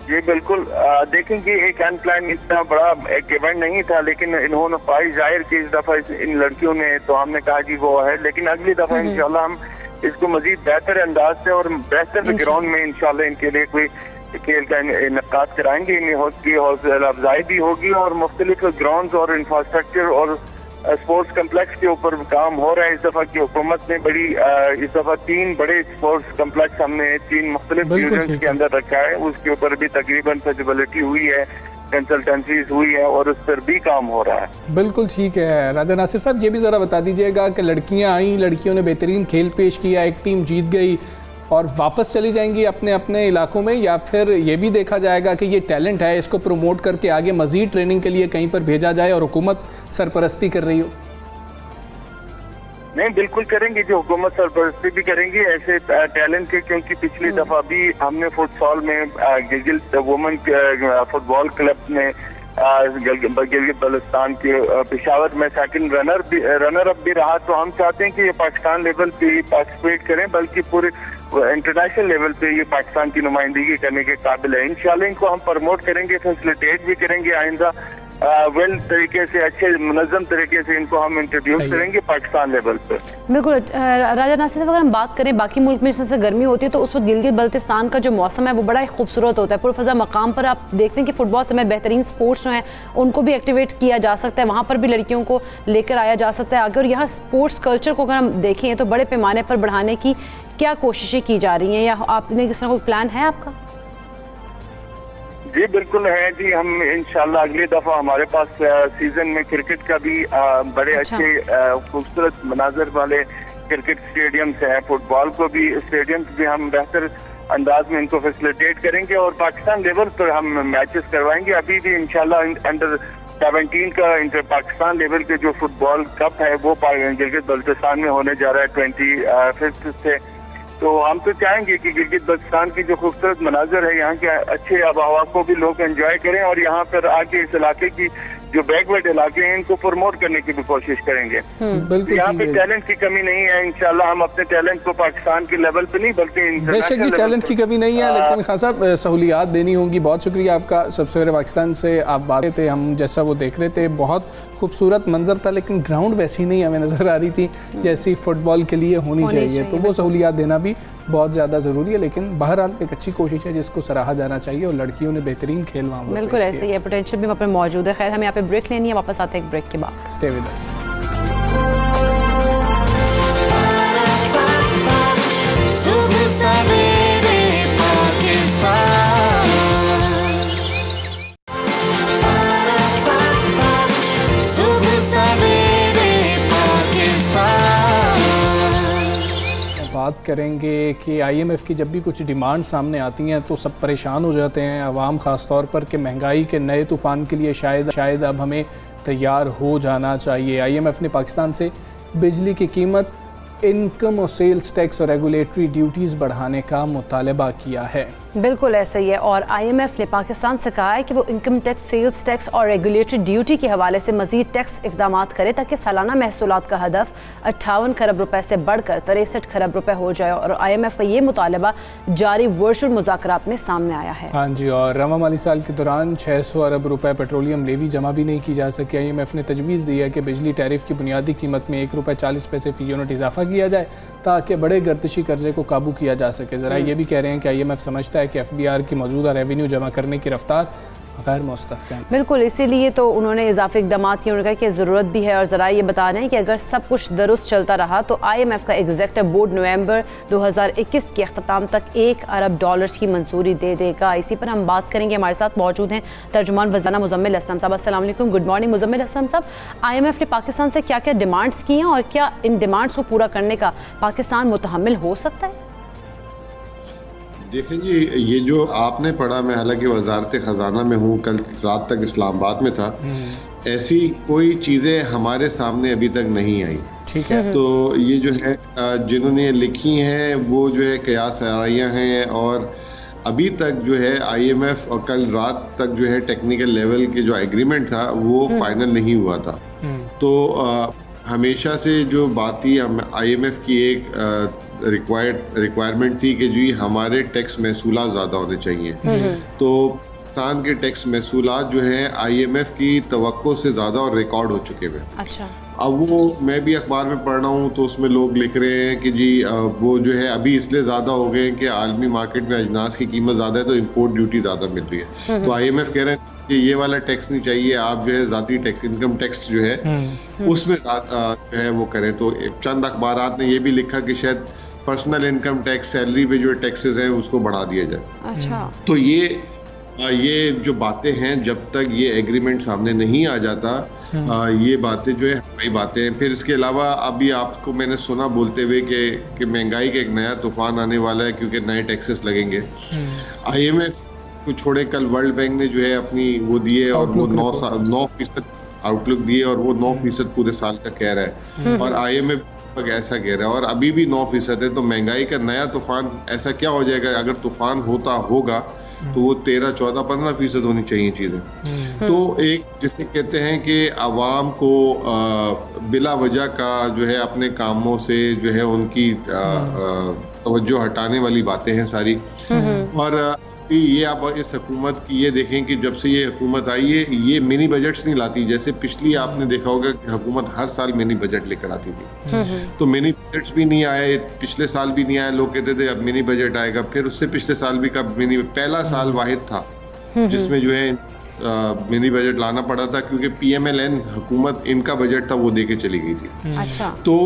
जी बिल्कुल, देखेंगे एक अनप्लान इतना बड़ा एक इवेंट नहीं था, लेकिन इन्होंने ख्वाहिश जाहिर की इस दफा इन लड़कियों ने, तो हमने कहा जी वो है। लेकिन अगली दफा इंशाल्लाह हम इसको मजीद बेहतर अंदाज से और बेहतर ग्राउंड में इंशाल्लाह इनके लिए कोई खेल का इनकाद कराएंगे। इनकी हौसला अफजाई भी होगी और मुख्तलिफ ग्राउंड और इंफ्रास्ट्रक्चर और स्पोर्ट्स कम्प्लेक्स के ऊपर काम हो रहा है। इस दफा की हुकूमत ने बड़ी इस दफा 3 बड़े स्पोर्ट्स कम्प्लेक्स हमने 3 मुख्तलिफ डिवीजन के अंदर रखा है। उसके ऊपर भी तकरीबन फिजिबिलिटी हुई है, कंसल्टेंसीज हुई है और उस पर भी काम हो रहा है। बिल्कुल ठीक है। राजा नासिर साहब, ये भी ज़रा बता दीजिएगा कि लड़कियां आई, लड़कियों ने बेहतरीन खेल पेश किया, एक टीम जीत गई और वापस चली जाएंगी अपने अपने इलाकों में, या फिर ये भी देखा जाएगा कि ये टैलेंट है इसको प्रमोट करके आगे मज़ीद ट्रेनिंग के लिए कहीं पर भेजा जाए और हुकूमत सरपरस्ती कर रही हो? नहीं, बिल्कुल करेंगे जी, हुकूमत सरपरस्ती भी करेंगी ऐसे टैलेंट के, क्योंकि पिछली दफा भी हमने फुटसॉल में गिलगित वुमेन फुटबॉल क्लब में गिलगित बल्तिस्तान के पेशावर में सेकंड रनर अप भी रहा। तो हम चाहते हैं कि ये पाकिस्तान लेवल पे पार्टिसिपेट करें, बल्कि पूरे इंटरनेशनल लेवल पे ये पाकिस्तान की नुमाइंदगी करने के काबिल है। इंशाल्लाह इनको हम प्रमोट करेंगे, फैसिलिटेट भी करेंगे आइंदा वेल तरीके से, अच्छे मुनज़्ज़म तरीके से इनको हम इंट्रोड्यूस करेंगे पाकिस्तान लेवल पर। बिल्कुल। राजा नासिर साहब, अगर हम बात करें बाकी मुल्क में जैसे गर्मी होती है तो उस वक्त गिलगित बल्तिस्तान का जो मौसम है वो बड़ा ही खूबसूरत होता है। पुरफ़ज़ा मकाम पर आप देखते हैं कि फ़ुटबॉल समेत बेहतरीन स्पोर्ट्स जो हैं उनको भी एक्टिवेट किया जा सकता है, वहाँ पर भी लड़कियों को लेकर आया जा सकता है आगे। और यहाँ स्पोर्ट्स कल्चर को अगर हम देखें तो बड़े पैमाने पर बढ़ाने की क्या कोशिशें की जा रही हैं, या आपने किस तरह कोई प्लान है आपका? जी बिल्कुल है जी। हम इंशाल्लाह अगली दफा हमारे पास सीजन में क्रिकेट का भी बड़े अच्छे खूबसूरत मनाजर वाले क्रिकेट स्टेडियम्स हैं, फुटबॉल को भी स्टेडियम्स भी हम बेहतर अंदाज में इनको फैसिलिटेट करेंगे और पाकिस्तान लेवल पर हम मैचेस करवाएंगे। अभी भी इंशाल्लाह अंडर 17 का इंटर पाकिस्तान लेवल के जो फुटबॉल कप है वो गिलगित बल्तिस्तान में होने जा रहा है 25 से। तो हम तो चाहेंगे कि गिलगित बल्तिस्तान की जो खूबसूरत मनाजर है, यहाँ के अच्छे आबहवा को भी लोग एंजॉय करें और यहाँ पर आके इस इलाके की जो बैकवर्ड इलाके हैं इनको प्रमोट करने की भी कोशिश करेंगे। बिल्कुल यहाँ पे टैलेंट की कमी नहीं है, इंशाल्लाह हम अपने टैलेंट को पाकिस्तान के लेवल पे नहीं बल्कि बेशक भी टैलेंट की कमी नहीं है, लेकिन खान साहब सहूलियात देनी होंगी। बहुत शुक्रिया आपका। सबसे पहले पाकिस्तान से आप बातें थे, हम जैसा वो देख रहे थे बहुत खूबसूरत मंजर था, लेकिन ग्राउंड वैसी नहीं हमें नज़र आ रही थी जैसी फुटबॉल के लिए होनी चाहिए। तो वो सहूलियात देना भी बहुत ज़्यादा ज़रूरी है, लेकिन बहरहाल एक अच्छी कोशिश है जिसको सराहा जाना चाहिए और लड़कियों ने बेहतरीन खेल वहाँ बिल्कुल ऐसे ही है, पोटेंशियल भी वहाँ पर मौजूद है। खैर हमें यहाँ पे ब्रेक लेनी है, वापस आते हैं एक ब्रेक के बाद। Stay with us. सुबह सवेरे पाकिस्तान, सुबह सवेरे पाकिस्तान। बात करेंगे कि IMF की जब भी कुछ डिमांड सामने आती हैं तो सब परेशान हो जाते हैं, आवाम ख़ास तौर पर, कि महंगाई के नए तूफ़ान के लिए शायद अब हमें तैयार हो जाना चाहिए। IMF ने पाकिस्तान से बिजली की कीमत, इनकम और सेल्स टैक्स और रेगुलेटरी ड्यूटीज़ बढ़ाने का मुतालबा किया है। बिल्कुल ऐसा ही है और IMF ने पाकिस्तान से कहा है कि वो इनकम टैक्स, सेल्स टैक्स और रेगुलेटरी ड्यूटी के हवाले से मजीद टैक्स इकदाम करे ताकि सालाना महसूलात का हदफ 58 खरब रुपए से बढ़कर 63 खरब रुपए हो जाए। और IMF का ये मुतालबा जारी वर्चुअल मुज़ाकरात में सामने आया है। हाँ जी, और रवा माली साल के दौरान 600 अरब रुपए पेट्रोलियम लेवी जमा भी नहीं की जा सकी। IMF ने तजवीज़ दी है कि बिजली टैरिफ की बुनियादी कीमत में ₹1.40 फ़ी यूनिट इजाफा किया जाए ताकि बड़े गर्दिशी कर्जे को काबू किया जा सके। ज़रा ये भी कह रहे हैं कि IMF समझता है कि FBR की मौजूदा रेवेन्यू जमा करने की रफ्तार गैर मुस्तहकम। बिल्कुल, इसीलिए तो उन्होंने इजाफी इकदाम किए। उन्होंने कहा कि ज़रूरत भी है और ज़रा ये बता रहे हैं कि अगर सब कुछ दुरुस्त चलता रहा तो IMF का एग्जीक्यूटिव बोर्ड नवंबर 2021 के अख्ताम तक $1 अरब की मंजूरी दे देगा। इसी पर हम बात करेंगे। हमारे साथ मौजूद हैं तर्जुमान वज़ाना मुज़म्मिल असलम साहब। अस्सलाम वालेकुम, गुड मॉर्निंग मुज़म्मिल असलम साहब। IMF ने पाकिस्तान से क्या क्या डिमांड्स की हैं और क्या इन डिमांड्स को पूरा करने का पाकिस्तान मुतहम्मिल हो सकता है? देखें जी, ये जो आपने पढ़ा, मैं हालांकि वजारत ख़जाना में हूँ, कल रात तक इस्लामाबाद में था, ऐसी कोई चीज़ें हमारे सामने अभी तक नहीं आई। ठीक है, तो ये जो है जिन्होंने ये लिखी हैं वो जो है कयास आराइयाँ हैं और अभी तक जो है IMF और कल रात तक जो है टेक्निकल लेवल के जो एग्रीमेंट था वो फाइनल नहीं हुआ था। तो हमेशा से जो बात थी IMF की एक रिक्वायरमेंट थी कि जी हमारे टैक्स महसूलात ज़्यादा होने चाहिए। तो पाकिस्तान के टैक्स महसूलात जो हैं IMF की तवक्को से ज़्यादा और रिकॉर्ड हो चुके हैं। अच्छा, अब वो मैं भी अखबार में पढ़ रहा हूँ तो उसमें लोग लिख रहे हैं कि जी वो जो है अभी इसलिए ज़्यादा हो गए हैं कि आलमी मार्केट में अजनास की कीमत ज़्यादा है तो इम्पोर्ट ड्यूटी ज़्यादा मिल रही है। तो IMF कह रहे हैं कि ये वाला टैक्स नहीं चाहिए, आप जो है ज़ाती टैक्स, इनकम टैक्स जो है उसमें जो है वो करें। तो चंद अखबारात ने ये भी लिखा कि शायद पर्सनल इनकम टैक्स, सैलरी पे जो टैक्सेस हैं उसको बढ़ा दिया जाए। अच्छा, तो ये जो बातें हैं, जब तक ये एग्रीमेंट सामने नहीं आ जाता, ये बातें जो है हमारी बातें हैं। फिर इसके अलावा अभी आपको मैंने सुना बोलते हुए कि महंगाई का एक नया तूफान आने वाला है क्योंकि नए टैक्सेस लगेंगे। IMF को छोड़े कल वर्ल्ड बैंक ने जो है अपनी वो दिए और वो 9% आउटलुक दिए और वो 9% पूरे साल का कह रहा है और IMF ऐसा कह रहा है और अभी भी 9% है। तो महंगाई का नया तूफान ऐसा क्या हो जाएगा? अगर तूफान होगा तो वो 13, 14, 15% होनी चाहिए चीजें। तो एक जिसे कहते हैं कि आवाम को बिला वजह का जो है अपने कामों से जो है उनकी तवज्जो हटाने वाली बातें हैं सारी। और ये आप इस हुकूमत की ये देखें कि जब से ये हुकूमत आई है ये मिनी बजट्स नहीं लाती। जैसे पिछली आपने देखा होगा कि हुकूमत हर साल मिनी बजट लेकर आती थी, तो मिनी बजट्स भी नहीं आए, पिछले साल भी नहीं आया। लोग कहते थे अब मिनी बजट आएगा, फिर उससे पिछले साल भी कब पहला साल वाहिद था जिसमें जो है मिनी बजट लाना पड़ा था क्योंकि PMLN हुकूमत इनका बजट था वो देके चली गई थी। अच्छा, तो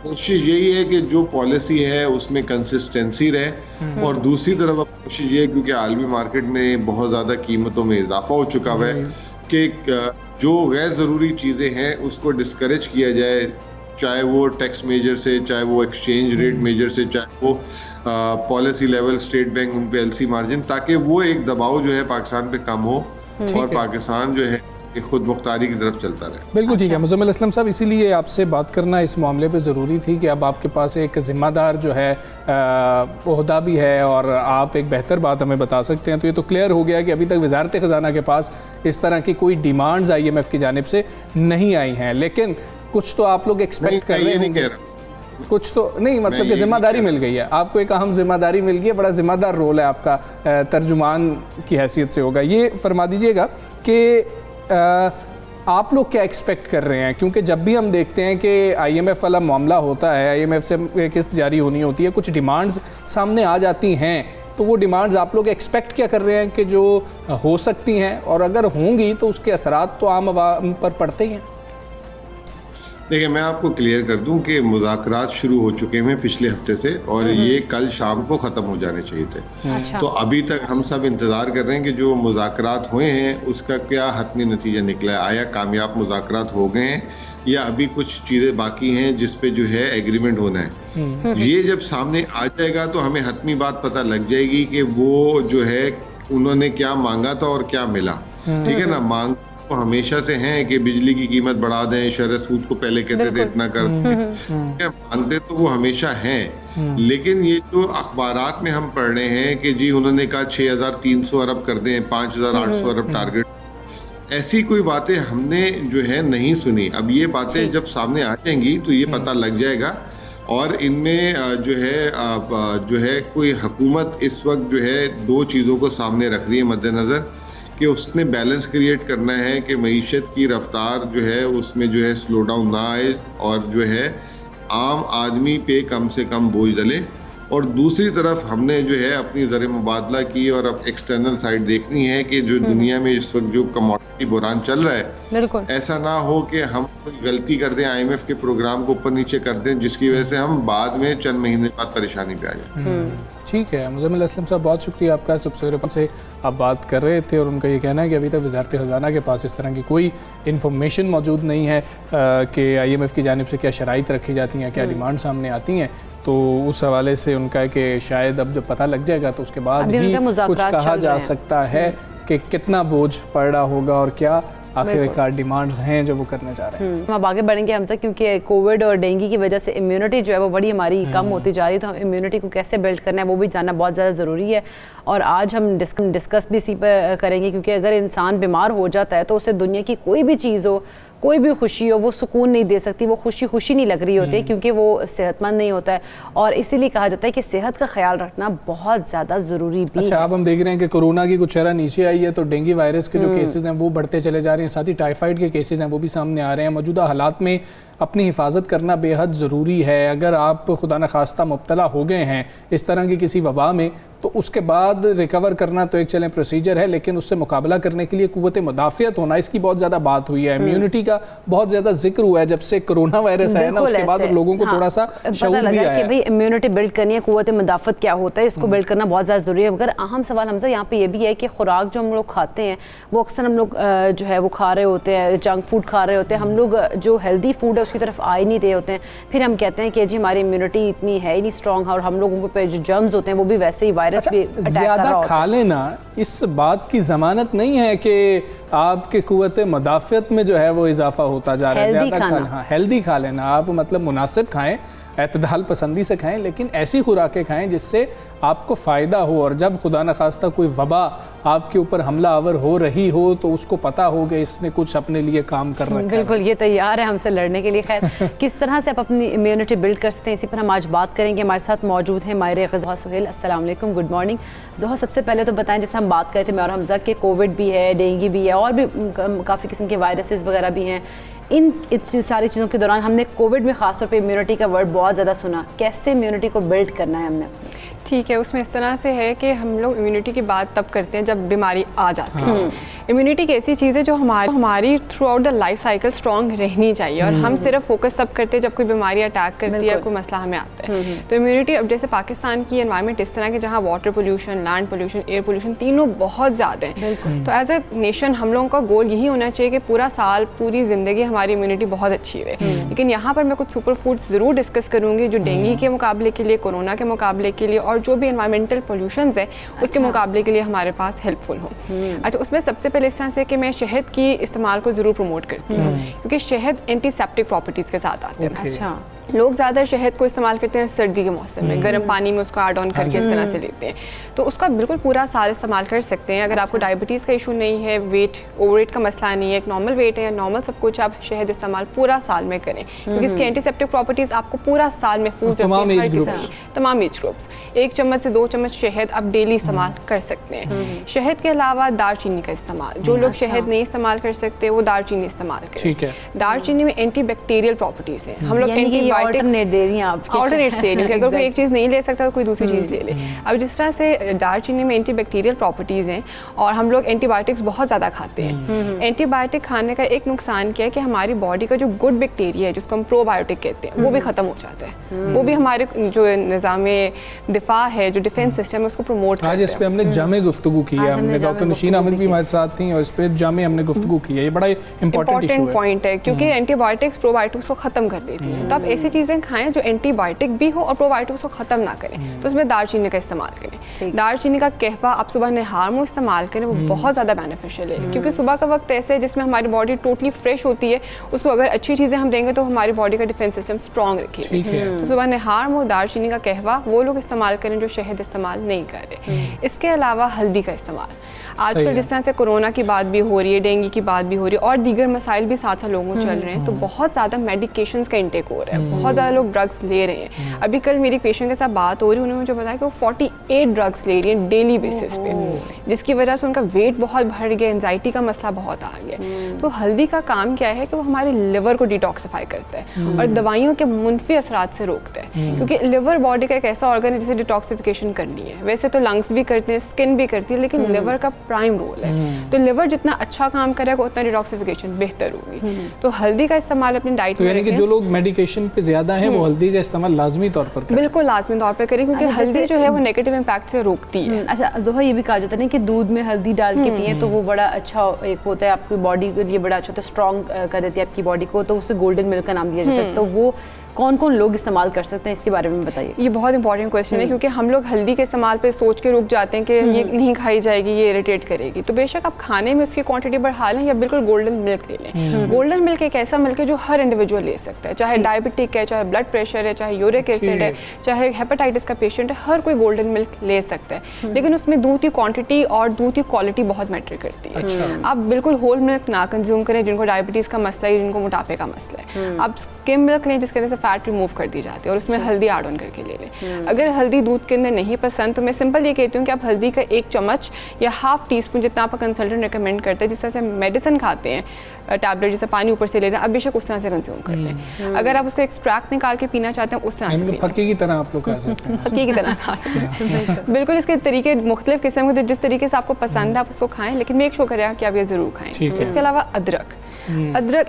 कोशिश यही है कि जो पॉलिसी है उसमें कंसिस्टेंसी रहे और दूसरी तरफ कोशिश ये, क्योंकि आलमी मार्केट में बहुत ज़्यादा कीमतों में इजाफा हो चुका हुआ है कि जो गैर ज़रूरी चीज़ें हैं उसको डिस्करेज किया जाए, चाहे वो टैक्स मेजर से, चाहे वो एक्सचेंज रेट मेजर से, चाहे वो पॉलिसी लेवल स्टेट बैंक उन पे एलसी मार्जिन, ताकि वो एक दबाव जो है पाकिस्तान पे कम हो और पाकिस्तान जो है खुद मुख्तारी की तरफ चलता रहे। बिल्कुल ठीक है मुज़म्मिल असलम साहब, इसीलिए आपसे बात करना इस मामले पे ज़रूरी थी कि अब आपके पास एक ज़िम्मेदार जो है ओहदा भी है और आप एक बेहतर बात हमें बता सकते हैं। तो ये तो क्लियर हो गया कि अभी तक वजारत ख़जाना के पास इस तरह की कोई डिमांड्स IMF की जानिब से नहीं आई हैं, लेकिन कुछ तो आप लोग एक्सपेक्ट कर रहे होंगे, कुछ तो नहीं, मतलब कि जिम्मेदारी मिल गई है आपको, एक अहम जिम्मेदारी मिल गई है, बड़ा ज़िम्मेदार रोल है आपका, तर्जुमान की हैसियत से होगा। ये फरमा दीजिएगा कि आप लोग क्या एक्सपेक्ट कर रहे हैं, क्योंकि जब भी हम देखते हैं कि IMF वाला मामला होता है, IMF से किस्त जारी होनी होती है, कुछ डिमांड्स सामने आ जाती हैं, तो वो डिमांड्स आप लोग एक्सपेक्ट क्या कर रहे हैं कि जो हो सकती हैं, और अगर होंगी तो उसके असरात तो आम आवाम पर पड़ते ही हैं। देखिए, मैं आपको क्लियर कर दूं कि मुज़ाकरात शुरू हो चुके हैं पिछले हफ्ते से, और ये कल शाम को ख़त्म हो जाने चाहिए थे। अच्छा। तो अभी तक हम सब इंतज़ार कर रहे हैं कि जो मुज़ाकरात हुए हैं उसका क्या हतमी नतीजा निकला है, आया कामयाब मुज़ाकरात हो गए हैं या अभी कुछ चीज़ें बाकी हैं जिस पे जो है एग्रीमेंट होना है। ये जब सामने आ जाएगा तो हमें हतमी बात पता लग जाएगी कि वो जो है उन्होंने क्या मांगा था और क्या मिला। ठीक है ना, मांग तो हमेशा से हैं कि बिजली की कीमत बढ़ा दें, शरह सूद को पहले कहते थे इतना कर दें, मांगते तो वो हमेशा हैं, लेकिन ये जो अखबारात में हम पढ़ रहे हैं कि जी उन्होंने कहा 6,300 अरब कर दें, 5,800 अरब टारगेट, ऐसी कोई बातें हमने जो है नहीं सुनी। अब ये बातें जब सामने आ जाएंगी तो ये पता लग जाएगा, और इनमें जो है कोई हुकूमत इस वक्त जो है दो चीज़ों को सामने रख रही है मद्देनज़र, कि उसने बैलेंस क्रिएट करना है कि मईशत की रफ्तार जो है उसमें जो है स्लो डाउन ना आए और जो है आम आदमी पे कम से कम बोझ डले, और दूसरी तरफ हमने जो है अपनी ज़र मुबादला की और अब एक्सटर्नल साइड देखनी है कि जो दुनिया में इस वक्त जो कमोडिटी बुहरान चल रहा है, ऐसा ना हो कि हम कोई गलती कर दें, IMF के प्रोग्राम को ऊपर नीचे कर दें, जिसकी वजह से हम बाद में चंद महीने बाद परेशानी पे आ जाए। ठीक है मुज़म्मिल असलम साहब, बहुत शुक्रिया आपका। सबसे से आप बात कर रहे थे और उनका ये कहना है कि अभी तक वजारत ख़जाना के पास इस तरह की कोई इन्फॉर्मेशन मौजूद नहीं है कि IMF की जानिब से क्या शराइत रखी जाती हैं, क्या डिमांड सामने आती हैं। तो उस हवाले से उनका है कि शायद अब जब पता लग जाएगा तो उसके बाद ही कुछ कहा जा सकता है कि कितना बोझ पड़ रहा होगा और क्या आखिरकार डिमांड्स हैं जो वो करना चाह रहे हैं। हम आगे बढ़ेंगे हमसे, क्योंकि कोविड और डेंगू की वजह से इम्यूनिटी जो है वो बड़ी हमारी कम होती जा रही है, तो हम इम्यूनिटी को कैसे बिल्ड करना है वो भी जानना बहुत ज़्यादा ज़रूरी है। और आज हम डिस्कस भी इसी पर करेंगे, क्योंकि अगर इंसान बीमार हो जाता है तो उसे दुनिया की कोई भी चीज़ हो, कोई भी खुशी हो, वो सुकून नहीं दे सकती, वो खुशी नहीं लग रही होती है, क्योंकि वो सेहतमंद नहीं होता है। और इसीलिए कहा जाता है कि सेहत का ख्याल रखना बहुत ज़्यादा ज़रूरी भी अच्छा, अब हम देख रहे हैं कि कोरोना की कुछ शरह नीचे आई है, तो डेंगू वायरस के जो केसेस हैं वो बढ़ते चले जा रहे हैं, साथ ही टाइफाइड के केसेस हैं वो भी सामने आ रहे हैं। मौजूदा हालात में अपनी हिफाजत करना बेहद ज़रूरी है। अगर आप खुदा न खास्ता मुब्तला हो गए हैं इस तरह की किसी वबा में, तो उसके बाद रिकवर करना तो एक चलें प्रोसीजर है, लेकिन उससे मुकाबला करने के लिए कुव्वत मुदाफ़ियत होना, इसकी बहुत ज़्यादा बात हुई है। इम्यूनिटी का बहुत ज़्यादा जिक्र हुआ है जब से कोरोना वायरस आया ना, उसके बाद लोगों को थोड़ा सा शऊर भी आया कि भाई इम्यूनिटी बिल्ड करनी है, कुव्वत मुदाफ़त क्या होता है, इसको बिल्ड करना बहुत ज़्यादा ज़रूरी है। मगर अहम सवाल हमसे यहाँ पे ये भी है कि खुराक जो हम लोग खाते हैं वो अक्सर हम लोग जो है वो खा रहे होते हैं, जंक फूड खा रहे होते हैं, हम लोग जो हेल्दी फूड है उसकी तरफ आ ही नहीं रहे होते हैं। फिर हम कहते हैं कि जी हमारी इम्यूनिटी इतनी है ही नहीं स्ट्रॉन्ग, और हम लोगों पे जो जर्म्स होते हैं वो भी वैसे ही वायरस भी ज़्यादा खा लेना इस बात की ज़मानत नहीं है कि आपके कुव्वत मुदाफ़ियत में जो है वो इजाफा होता जा रहा है। ज़्यादा खाना, हेल्दी खा लेना, आप मतलब मुनासिब खाएं, एतदाल पसंदी से खाएं, लेकिन ऐसी खुराकें खाएं जिससे आपको फ़ायदा हो, और जब खुदा न खास्ता कोई वबा आपके ऊपर हमला आवर हो रही हो तो उसको पता हो कि इसने कुछ अपने लिए काम कर रखा है। बिल्कुल, ये तैयार है हमसे लड़ने के लिए। खैर किस तरह से आप अपनी इम्यूनिटी बिल्ड कर सकते हैं, इसी पर हम आज बात करेंगे। हमारे साथ मौजूद हैं माहिर ग़िज़ा सुहेल। अस्सलाम वालेकुम, गुड मॉर्निंग। ज़ोहा, सबसे पहले तो बताएं, जैसे हम बात कर रहे थे मैं और हमजा के कोविड भी है, डेंगू भी है, और भी काफ़ी किस्म के वायरसेस वगैरह भी हैं। इन सारी चीज़ों के दौरान हमने कोविड में ख़ासतौर पे इम्यूनिटी का वर्ड बहुत ज़्यादा सुना। कैसे इम्यूनिटी को बिल्ड करना है हमने? ठीक है, उसमें इस तरह से है कि हम लोग इम्यूनिटी की बात तब करते हैं जब बीमारी आ जाती है। इम्यूनिटी एक ऐसी चीज़ है जो हमारी through out the life cycle strong रहनी चाहिए, और हम सिर्फ फोकस तब करते हैं जब कोई बीमारी अटैक करती है, कोई मसला हमें आता है। तो इम्यूनिटी, अब जैसे पाकिस्तान की एनवायरनमेंट इस तरह के जहाँ water pollution, land pollution, air pollution तीनों बहुत ज़्यादा हैं, तो एज अ नेशन हम लोगों का गोल यही होना चाहिए कि पूरा साल, पूरी ज़िंदगी हमारी इम्यूनिटी बहुत अच्छी रहे। लेकिन यहाँ पर मैं कुछ सुपर फूड्स ज़रूर डिस्कस करूँगी जो डेंगू के मुकाबले के लिए, कोरोना के मुकाबले के लिए, और जो भी एनवायरमेंटल पोल्यूशन है उसके मुकाबले के लिए हमारे पास हेल्पफुल हो। अच्छा, उसमें सबसे पहले इस तरह से कि मैं शहद की इस्तेमाल को ज़रूर प्रमोट करती हूँ, क्योंकि शहद एंटीसेप्टिक प्रॉपर्टीज़ के साथ आते हैं। अच्छा, लोग ज़्यादा शहद को इस्तेमाल करते हैं सर्दी के मौसम में, गर्म पानी में उसको ऐड ऑन करके इस तरह से लेते हैं, तो उसका बिल्कुल पूरा साल इस्तेमाल कर सकते हैं। अगर आपको डायबिटीज़ का इशू नहीं है, ओवरवेट का मसला नहीं है, एक नॉर्मल वेट है या नॉर्मल सब कुछ, आप शहद इस्तेमाल पूरा साल में करें, क्योंकि इसकी एंटीसेप्टिक प्रॉपर्टीज़ आपको पूरा साल महफूज रखती है। तमाम एज ग्रुप्स 1 चम्मच से 2 चम्मच शहद आप डेली इस्तेमाल कर सकते हैं। शहद के अलावा दालचीनी का इस्तेमाल, जो लोग शहद नहीं इस्तेमाल कर सकते वो दालचीनी इस्तेमाल करें। दालचीनी में एंटी बैक्टीरियल प्रॉपर्टीज़ हैं, हम लोग ऑल्टरनेट दे रही हैं आप, ऑल्टरनेट दे रही हैं, अगर कोई एक चीज़ नहीं ले सकता तो कोई दूसरी चीज़ ले ले। अब जिस तरह से दालचीनी में एंटी बैक्टीरियल प्रॉपर्टीज़ हैं, और हम लोग एंटीबायोटिक्स बहुत ज़्यादा खाते हैं। एंटीबायोटिक खाने का एक नुकसान क्या है कि हमारी बॉडी का जो गुड बैक्टीरिया है, जिसको हम प्रोबायोटिक कहते हैं, वो भी ख़त्म हो जाता है। वो भी हमारे जो निज़ामे दिफा है, जो डिफेंस सिस्टम है, उसको प्रमोट आज इस पे हमने जामे गुफ्तगू की है, हमने डॉक्टर नशीन अहमद भी हमारे साथ थी और इस पे जामे हमने गुफ्तगू की है। ये बड़ा इंपॉर्टेंट पॉइंट है, क्योंकि एंटीबायोटिक्स प्रोबायोटिक्स को ख़त्म कर देती हैं। तो आप ऐसी चीज़ें खाएं जो एंटीबायोटिक भी हो और प्रोबायोटिक्स को ख़त्म ना करें, तो उसमें दालचीनी का इस्तेमाल करें। दालचीनी का कहवा आप सुबह नहार में इस्तेमाल करें, वो बहुत ज़्यादा बेनिफिशियल है, क्योंकि सुबह का वक्त ऐसे है जिसमें हमारी बॉडी टोटली फ्रेश होती है, उसको अगर अच्छी चीज़ें हम देंगे तो हमारी बॉडी का डिफेंस सिस्टम स्ट्रॉन्ग रखेगी। तो सुबह नहार में दालचीनी का कहवा वो लोग इस्तेमाल करें जो शहद इस्तेमाल नहीं कर रहे। इसके अलावा हल्दी का इस्तेमाल, आजकल जिस तरह से कोरोना की बात भी हो रही है, डेंगू की बात भी हो रही है, और दीगर मसाइल भी साथ साथ लोगों को चल रहे हैं, तो बहुत ज़्यादा मेडिकेशंस का इंटेक हो रहा है, बहुत ज़्यादा लोग ड्रग्स ले रहे हैं। अभी कल मेरी पेशेंट के साथ बात हो रही है, उन्होंने मुझे बताया कि वो 48 ड्रग्स ले रही हैं डेली बेसिस पे, जिसकी वजह से उनका वेट बहुत बढ़ गया, एंजाइटी का मसला बहुत आ गया। तो हल्दी का काम क्या है कि वो हमारे लिवर को डिटॉक्सिफाई करता है और दवाइयों के मुनफी असरात से रोकता है, क्योंकि लिवर बॉडी का एक ऐसा ऑर्गन है जिसे डिटॉक्सिफिकेशन करनी है। वैसे तो लंग्स भी करते हैं, स्किन भी करती है, लेकिन लिवर का प्राइम रोल है। तो लिवर जितना अच्छा काम करेगा उतना डिटॉक्सिफिकेशन बेहतर होगी। तो हल्दी का इस्तेमाल अपनी डाइट में, यानी कि जो लोग मेडिकेशन पे ज्यादा हैं वो हल्दी का इस्तेमाल लाजमी तौर पर करें। बिल्कुल लाजमी तौर पर करें, क्योंकि हल्दी जो है वो नेगेटिव इम्पैक्ट से रोकती है। अच्छा जोहा, ये भी कहा जाता है ना कि दूध में हल्दी डाल के पिए तो वो बड़ा अच्छा एक होता है, आपकी बॉडी के लिए बड़ा अच्छा होता है, स्ट्रॉन्ग कर देती है आपकी बॉडी को, तो उसे गोल्डन मिल्क का नाम दिया जाता है। तो वो कौन कौन लोग इस्तेमाल कर सकते हैं, इसके बारे में बताइए। ये बहुत इंपॉर्टेंट क्वेश्चन है, क्योंकि हम लोग हल्दी के इस्तेमाल पे सोच के रुक जाते हैं कि ये नहीं खाई जाएगी, ये इरिटेट करेगी। तो बेशक आप खाने में उसकी क्वांटिटी बढ़ा लें या बिल्कुल गोल्डन मिल्क ले लें। गोल्डन मिल्क एक ऐसा मिल्क है जो हर इंडिविजुअल ले सकता है, चाहे डायबिटिक है, चाहे ब्लड प्रेशर है, चाहे यूरिक एसिड है, चाहे हेपेटाइटिस का पेशेंट है, हर कोई गोल्डन मिल्क ले सकता है। लेकिन उसमें दूध की क्वांटिटी और दूध की क्वालिटी बहुत मैटर करती है। आप बिल्कुल होल मिल्क ना कंज्यूम करें जिनको डायबिटीज़ का मसला है, जिनको मोटापे का मसला है। आप स्किम मिल्क लें जिसकी वजह से फैट रिमूव कर दी जाती है, और उसमें हल्दी ऐड ऑन करके ले लें। अगर हल्दी दूध के अंदर नहीं पसंद तो मैं सिंपल ये कहती हूँ कि आप हल्दी का 1 चम्मच या हाफ टी स्पून, जितना आपका कंसल्टेंट रिकमेंड करता है, जिस तरह से मेडिसिन खाते हैं टैबलेट जैसे पानी ऊपर से ले रहे हैं, अब बेशक उस तरह से कंज्यूम कर लें। अगर आप उसका एक्सट्रैक्ट निकाल के पीना चाहते हैं उस तरह से फक्की की तरह आप लोग खा सकते हैं। फक्की की तरह खा सकते हैं। बिल्कुल इसके तरीके मुख्तलिफ किस्म के, जिस तरीके से आपको पसंद है आप उसको खाएं, लेकिन मेक श्योर करें कि आप ये ज़रूर खाएं। इसके अलावा अदरक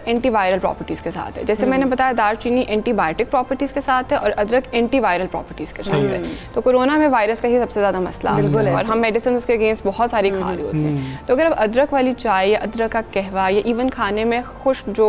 एंटीवायरल प्रॉपर्टीज़ के साथ है, जैसे मैंने बताया दालचीनी एंटीबायोटिक प्रॉपर्टीज़ के साथ है और अदरक एंटीवायरल प्रॉपर्टीज़ के साथ है। तो कोरोना में वायरस का ही सबसे ज़्यादा मसला है और हम मेडिसिन उसके अगेंस्ट बहुत सारी खा रहे होते हैं। तो अगर आप अदरक वाली चाय या अदरक का कहवा या इवन खाने में खुश्क जो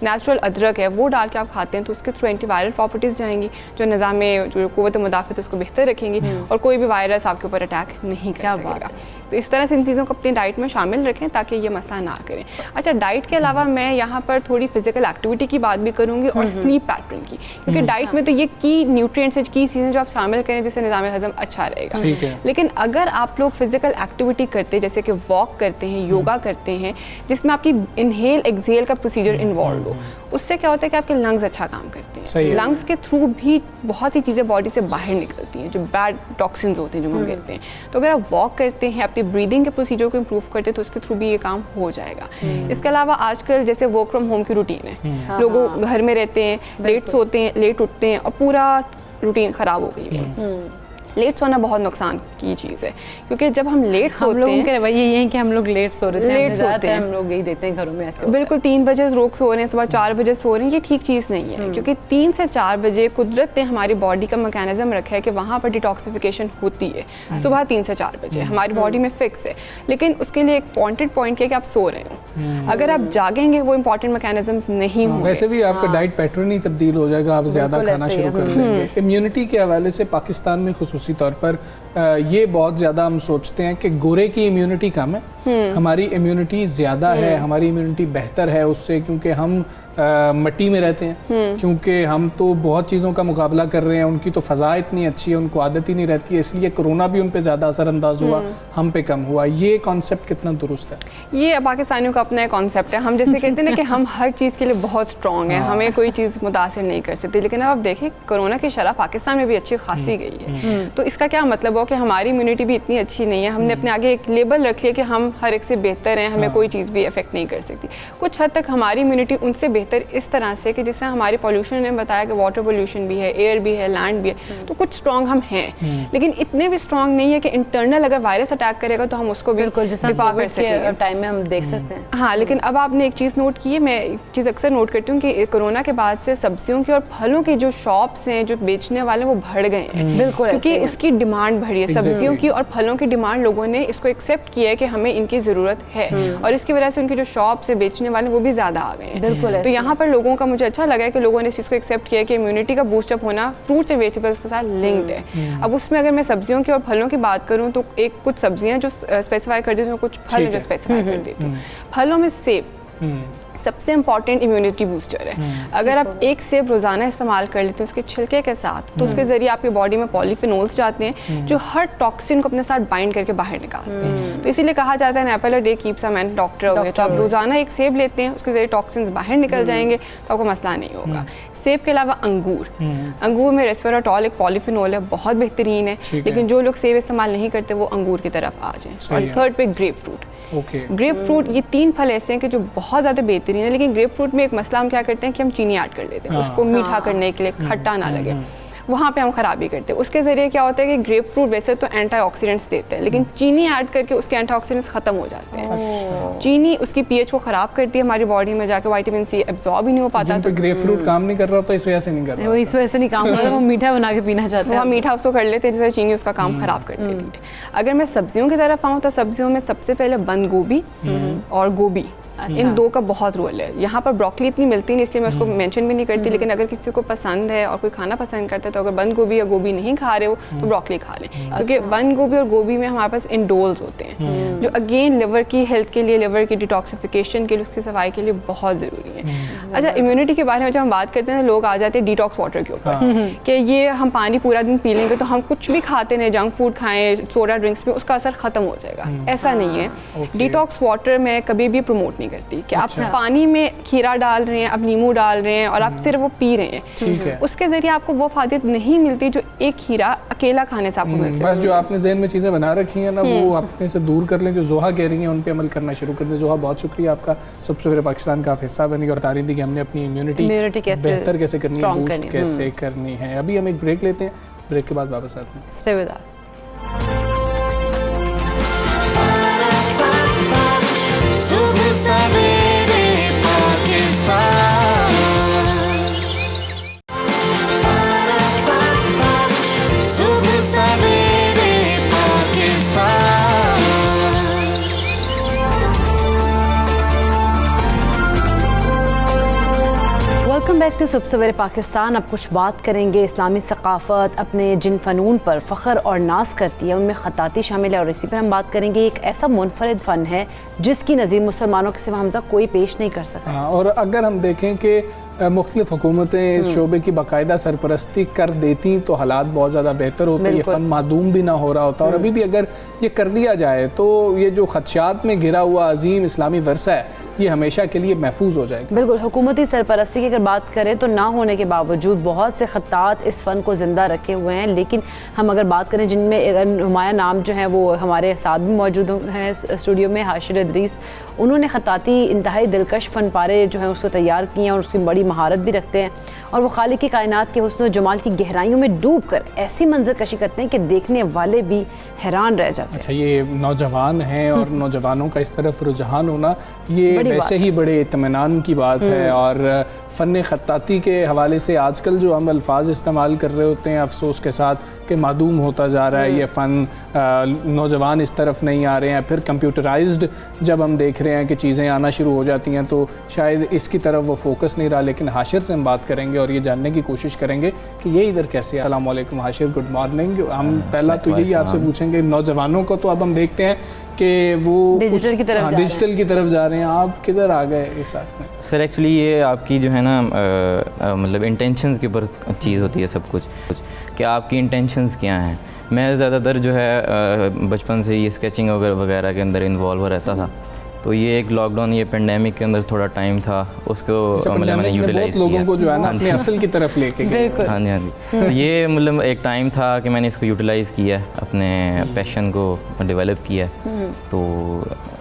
नेचुरल अदरक है वो डाल के आप खाते हैं, तो उसके थ्रू एंटीवायरल प्रॉपर्टीज़ जाएंगी जो निज़ाम जो क़ुव्वत मुदाफ़त उसको बेहतर रखेंगी और कोई भी वायरस आपके ऊपर अटैक नहीं कर सकेगा। तो इस तरह से इन चीज़ों को अपनी डाइट में शामिल रखें ताकि ये मसला ना करें। अच्छा, डाइट के अलावा मैं यहाँ पर थोड़ी फिजिकल एक्टिविटी की बात भी करूँगी और स्लीप पैटर्न की, क्योंकि डाइट में तो ये की न्यूट्रिएंट्स की चीज़ें जो आप शामिल करें जिससे निज़ाम हज़म अच्छा रहेगा। लेकिन अगर आप लोग फिजिकल एक्टिविटी करते हैं जैसे कि वॉक करते हैं, योगा करते हैं, जिसमें आपकी इनहेल एक्सहेल का प्रोसीजर इन्वॉल्व हो, उससे क्या होता है कि आपके लंग्स अच्छा काम करते हैं। लंग्स के थ्रू भी बहुत सी चीज़ें बॉडी से बाहर निकलती हैं जो बैड टॉक्सिन्स होते हैं जो हम कहते हैं। तो अगर आप वॉक करते हैं, अपनी ब्रीदिंग के प्रोसीजर को इम्प्रूव करते हैं, तो उसके थ्रू भी ये काम हो जाएगा। इसके अलावा आजकल जैसे वर्क फ्रॉम होम की रूटीन है, लोग घर में रहते हैं, लेट सोते हैं, लेट उठते हैं और पूरा रूटीन ख़राब हो गई है। लेट सोना बहुत नुकसान की चीज़ है, क्योंकि जब हम लेट हम सोते लोगों हैं, के रवैये ये है कि हम लोग लेट सो रहे थे, लेट सोते हैं, हम लोग यही देते हैं घरों में ऐसे बिल्कुल 3 बजे रोक सो रहे हैं, सुबह 4 बजे सो रहे हैं, ये ठीक चीज़ नहीं है। क्योंकि 3 से 4 बजे कुदरत ने हमारी बॉडी का मैकेनिज्म रखा है कि वहाँ पर डिटॉक्सिफिकेशन होती है सुबह 3 से 4 बजे, हमारी बॉडी में फिक्स है। लेकिन उसके लिए एक पॉइंटेड पॉइंट है कि आप सो रहे हो, अगर आप जागेंगे वो इंपॉर्टेंट मैकेनिज्म नहीं होंगे। वैसे भी आपका डाइट पैटर्न ही तब्दील हो जाएगा, आप ज़्यादा खाना शुरू कर देंगे। इम्यूनिटी के हवाले से पाकिस्तान में खुसूसी तौर पर ये बहुत ज़्यादा हम सोचते हैं कि गोरे की इम्यूनिटी कम है, हमारी इम्यूनिटी ज़्यादा है, हमारी इम्यूनिटी बेहतर है उससे, क्योंकि हम मिट्टी में रहते हैं, क्योंकि हम तो बहुत चीज़ों का मुकाबला कर रहे हैं, उनकी तो फ़ज़ा इतनी अच्छी है, उनको आदत ही नहीं रहती है, इसलिए कोरोना भी उन पे ज़्यादा असरअंदाज हुआ, हम पे कम हुआ। ये कॉन्सेप्ट कितना दुरुस्त है? ये पाकिस्तानियों का अपना एक कॉन्सेप्ट है। हम जैसे कहते हैं ना कि हम हर चीज़ के लिए बहुत स्ट्रॉन्ग हैं, हमें कोई चीज़ मुतासिर नहीं कर सकती, लेकिन अब आप देखें कोरोना की शरह पाकिस्तान में भी अच्छी खासी गई है। तो इसका क्या मतलब हो कि हमारी इम्यूनिटी भी इतनी अच्छी नहीं है, हमने अपने आगे एक लेबल रख लिया कि हम हर एक से बेहतर हैं, हमें कोई चीज़ भी अफेक्ट नहीं कर सकती। कुछ हद तक हमारी इम्यूनिटी उनसे बेहतर इस तरह से कि जिससे हमारी पॉल्यूशन ने बताया कि वाटर पॉल्यूशन भी है, एयर भी है, लैंड भी है, तो कुछ स्ट्रॉन्ग हम हैं, लेकिन इतने भी स्ट्रॉन्ग नहीं है कि इंटरनल अगर वायरस अटैक करेगा तो हम उसको भी डिफा कर सकेंगे टाइम में हम देख सकते हैं। हाँ, लेकिन अब आपने एक चीज़ नोट की है, मैं एक चीज़ अक्सर नोट करती हूँ कि कोरोना के बाद से सब्जियों की और फलों की जो शॉप्स हैं, जो बेचने वाले वो बढ़ गए हैं, बिल्कुल, क्योंकि उसकी डिमांड बढ़ी है, सब्जियों की और फलों की डिमांड, लोगों ने इसको एक्सेप्ट किया है कि हमें इनकी ज़रूरत है, और इसकी वजह से उनकी जो शॉप्स है बेचने वाले वो भी ज़्यादा आ गए हैं। बिल्कुल, तो यहाँ पर लोगों का मुझे अच्छा लगा है कि लोगों ने इस चीज़ को एक्सेप्ट किया कि इम्यूनिटी का बूस्टअप होना फ्रूट्स एंड वेजिटेबल्स के साथ लिंक्ड है। अब उसमें अगर मैं सब्जियों की और फलों की बात करूँ तो एक कुछ सब्जियाँ जो स्पेसिफाई कर देती हूँ, कुछ फल जो स्पेसिफाई कर देती हूँ। फलों में सेब सबसे इंपॉर्टेंट इम्यूनिटी बूस्टर है। अगर आप एक सेब रोज़ाना इस्तेमाल कर लेते हैं उसके छिलके के साथ, तो उसके ज़रिए आपकी बॉडी में पॉलीफिनोल्स जाते हैं जो हर टॉक्सिन को अपने साथ बाइंड करके बाहर निकालते हैं। तो इसीलिए कहा जाता है an apple a day keeps a man doctor हो गए। तो आप रोज़ाना एक सेब लेते हैं, उसके ज़रिए टॉक्सिन्स बाहर निकल जाएंगे, तो आपको मसला नहीं होगा। सेब के अलावा अंगूर में रेस्वेराट्रॉल एक पॉलीफिनोल है, बहुत बेहतरीन है, लेकिन जो लोग सेब इस्तेमाल नहीं करते वो अंगूर की तरफ आ जाएं। और थर्ड पे ग्रेप फ्रूट। ग्रेप फ्रूट, ये 3 फल ऐसे हैं कि जो बहुत ज़्यादा बेहतरीन है, लेकिन ग्रेप फ्रूट में एक मसला हम क्या करते हैं कि हम चीनी ऐड कर लेते हैं उसको मीठा करने के लिए, खट्टा ना लगे, वहाँ पे हम खराबी करते हैं। उसके ज़रिए क्या होता है कि ग्रेप फ्रूट वैसे तो एंटीऑक्सीडेंट्स देते हैं, लेकिन चीनी ऐड करके उसके एंटीऑक्सीडेंट्स ख़त्म हो जाते हैं। चीनी उसकी पीएच को ख़राब करती है, हमारी बॉडी में जाके विटामिन सी एब्जॉर्ब ही नहीं हो पाता। तो ग्रेप फ्रूट काम नहीं कर रहा, तो इस वजह से नहीं कर रहा, वो इस वजह से नहीं काम कर रहा, वो मीठा बना के पीना चाहते हैं, वो मीठा उसको कर लेते हैं, जैसे चीनी उसका काम ख़राब कर देती है। अगर मैं सब्जियों की तरफ आऊँ तो सब्जियों में सबसे पहले बंद गोभी और गोभी, इन 2 का बहुत रोल है। यहाँ पर ब्रोकली इतनी मिलती नहीं, इसलिए मैं उसको मेंशन भी नहीं करती, लेकिन अगर किसी को पसंद है और कोई खाना पसंद करता है तो अगर बंद गोभी या गोभी नहीं खा रहे हो तो ब्रोकली खा लें, क्योंकि बंद गोभी और गोभी में हमारे पास इंडोल्स होते हैं जो अगेन लिवर की हेल्थ के लिए, लिवर की डिटॉक्सिफिकेशन के लिए, उसकी सफाई के लिए बहुत ज़रूरी है। अच्छा, इम्यूनिटी के बारे में जब हम बात करते हैं लोग आ जाते हैं डिटॉक्स वाटर के ऊपर कि ये हम पानी पूरा दिन पी लेंगे तो हम कुछ भी खाते नहीं, जंक फूड खाएं, सोडा ड्रिंक्स में, उसका असर ख़त्म हो जाएगा। ऐसा नहीं है। डिटॉक्स वाटर मैं कभी भी प्रमोट नहीं करती कि आप पानी में खीरा डाल रहे हैं, आप नींबू डाल रहे हैं और आप सिर्फ वो पी रहे हैं, उसके ज़रिए आपको वो फायदे नहीं मिलती जो एक खीरा अकेला खाने से आपको मिलती है। बस जो आपने जहन में चीज़ें बना रखी हैं ना, वो अपने से दूर कर लें। जो जोहा कह रही हैं उन पे अमल करना शुरू कर दें। जोहा, बहुत शुक्रिया आपका, सबसे पहले पाकिस्तान का आप हिस्सा बनी और तारीफ दी कि हमने अपनी इम्यूनिटी बेहतर कैसे करनी है, बूस्ट कैसे करनी है। अभी हम एक ब्रेक लेते हैं, ब्रेक के बाद वापस आते हैं। Stay with us. सुबह सवेरे पाकिस्तान, सुबह सवेरे पाकिस्तान। वेलकम बैक टू सुबह सवेरे पाकिस्तान। अब कुछ बात करेंगे इस्लामी सकाफ़त अपने जिन फ़नून पर फ़ख्र और नाज करती है उनमें ख़ताती शामिल है, और इसी पर हम बात करेंगे। एक ऐसा मुनफरिद फ़न है जिसकी नज़ीर मुसलमानों के सिवा हमजा कोई पेश नहीं कर सकता। हाँ, और अगर हम देखें कि मुख्तलिफ हुकूमतें इस शोबे की बाकायदा सरपरस्ती कर देती तो हालात बहुत ज़्यादा बेहतर होते, ये फ़न मादूम भी ना हो रहा होता। और अभी भी अगर ये कर लिया जाए तो ये जो खदशात में घिरा हुआ अजीम इस्लामी वर्सा है ये हमेशा के लिए महफूज हो जाएगा। बिल्कुल, हुकूमती सरपरस्ती की अगर बात करें तो ना होने के बावजूद बहुत से खत्तात इस फ़न को ज़िंदा रखे हुए हैं। लेकिन हम अगर बात करें जिनमें नुमाया नाम जो है वो हमारे साथ भी मौजूद हैं स्टूडियो में, हाशिर इदरीस, उन्होंने खत्ताती इंतहाई दिलकश फ़न पारे जो हैं उसको तैयार किए हैं और उसकी बड़ी महारत भी रखते हैं और वो खालिक की कायनात के हुस्न और जमाल की गहराइयों में डूब कर ऐसी मंजर कशी करते हैं कि देखने वाले भी हैरान रह जाते हैं। अच्छा, ये नौजवान हैं और नौजवानों का इस तरफ रुझान होना ये वैसे ही बड़े इत्मीनान की बात है। और फ़न ख़त्ताती के हवाले से आजकल जो हम अल्फाज इस्तेमाल कर रहे होते हैं अफसोस के साथ कि मादूम होता जा रहा है ये फ़न, नौजवान इस तरफ नहीं आ रहे हैं। फिर कंप्यूटराइज्ड जब हम देख रहे हैं कि चीज़ें आना शुरू हो जाती हैं तो शायद इसकी तरफ वो फोकस नहीं रहा। लेकिन हाशिर से हम बात करेंगे और ये जानने की कोशिश करेंगे कि ये इधर कैसे है। अस्सलाम वालेकुम हाशिर, गुड मॉर्निंग। हम पहला तो यही आपसे पूछेंगे, नौजवानों को तो अब हम देखते हैं कि वो डिजिटल की तरफ जा रहे हैं, आप किधर आ गए इस साथ में? सर एक्चुअली ये आपकी जो है ना मतलब इंटेंशंस के ऊपर चीज़ होती है सब कुछ कि आपकी इंटेंशंस क्या हैं। मैं ज़्यादातर जो है बचपन से ये स्केचिंग वगैरह के अंदर इन्वॉल्व रहता था, तो ये एक लॉकडाउन, ये पेंडेमिक के अंदर थोड़ा टाइम था, उसको मतलब मैंने यूटिलाइज किया लोगों को जो है ना अपने असल की तरफ लेके गए। हाँ जी, हाँ जी। तो ये मतलब एक टाइम था कि मैंने इसको यूटिलाइज़ किया, अपने पैशन को डेवलप किया। तो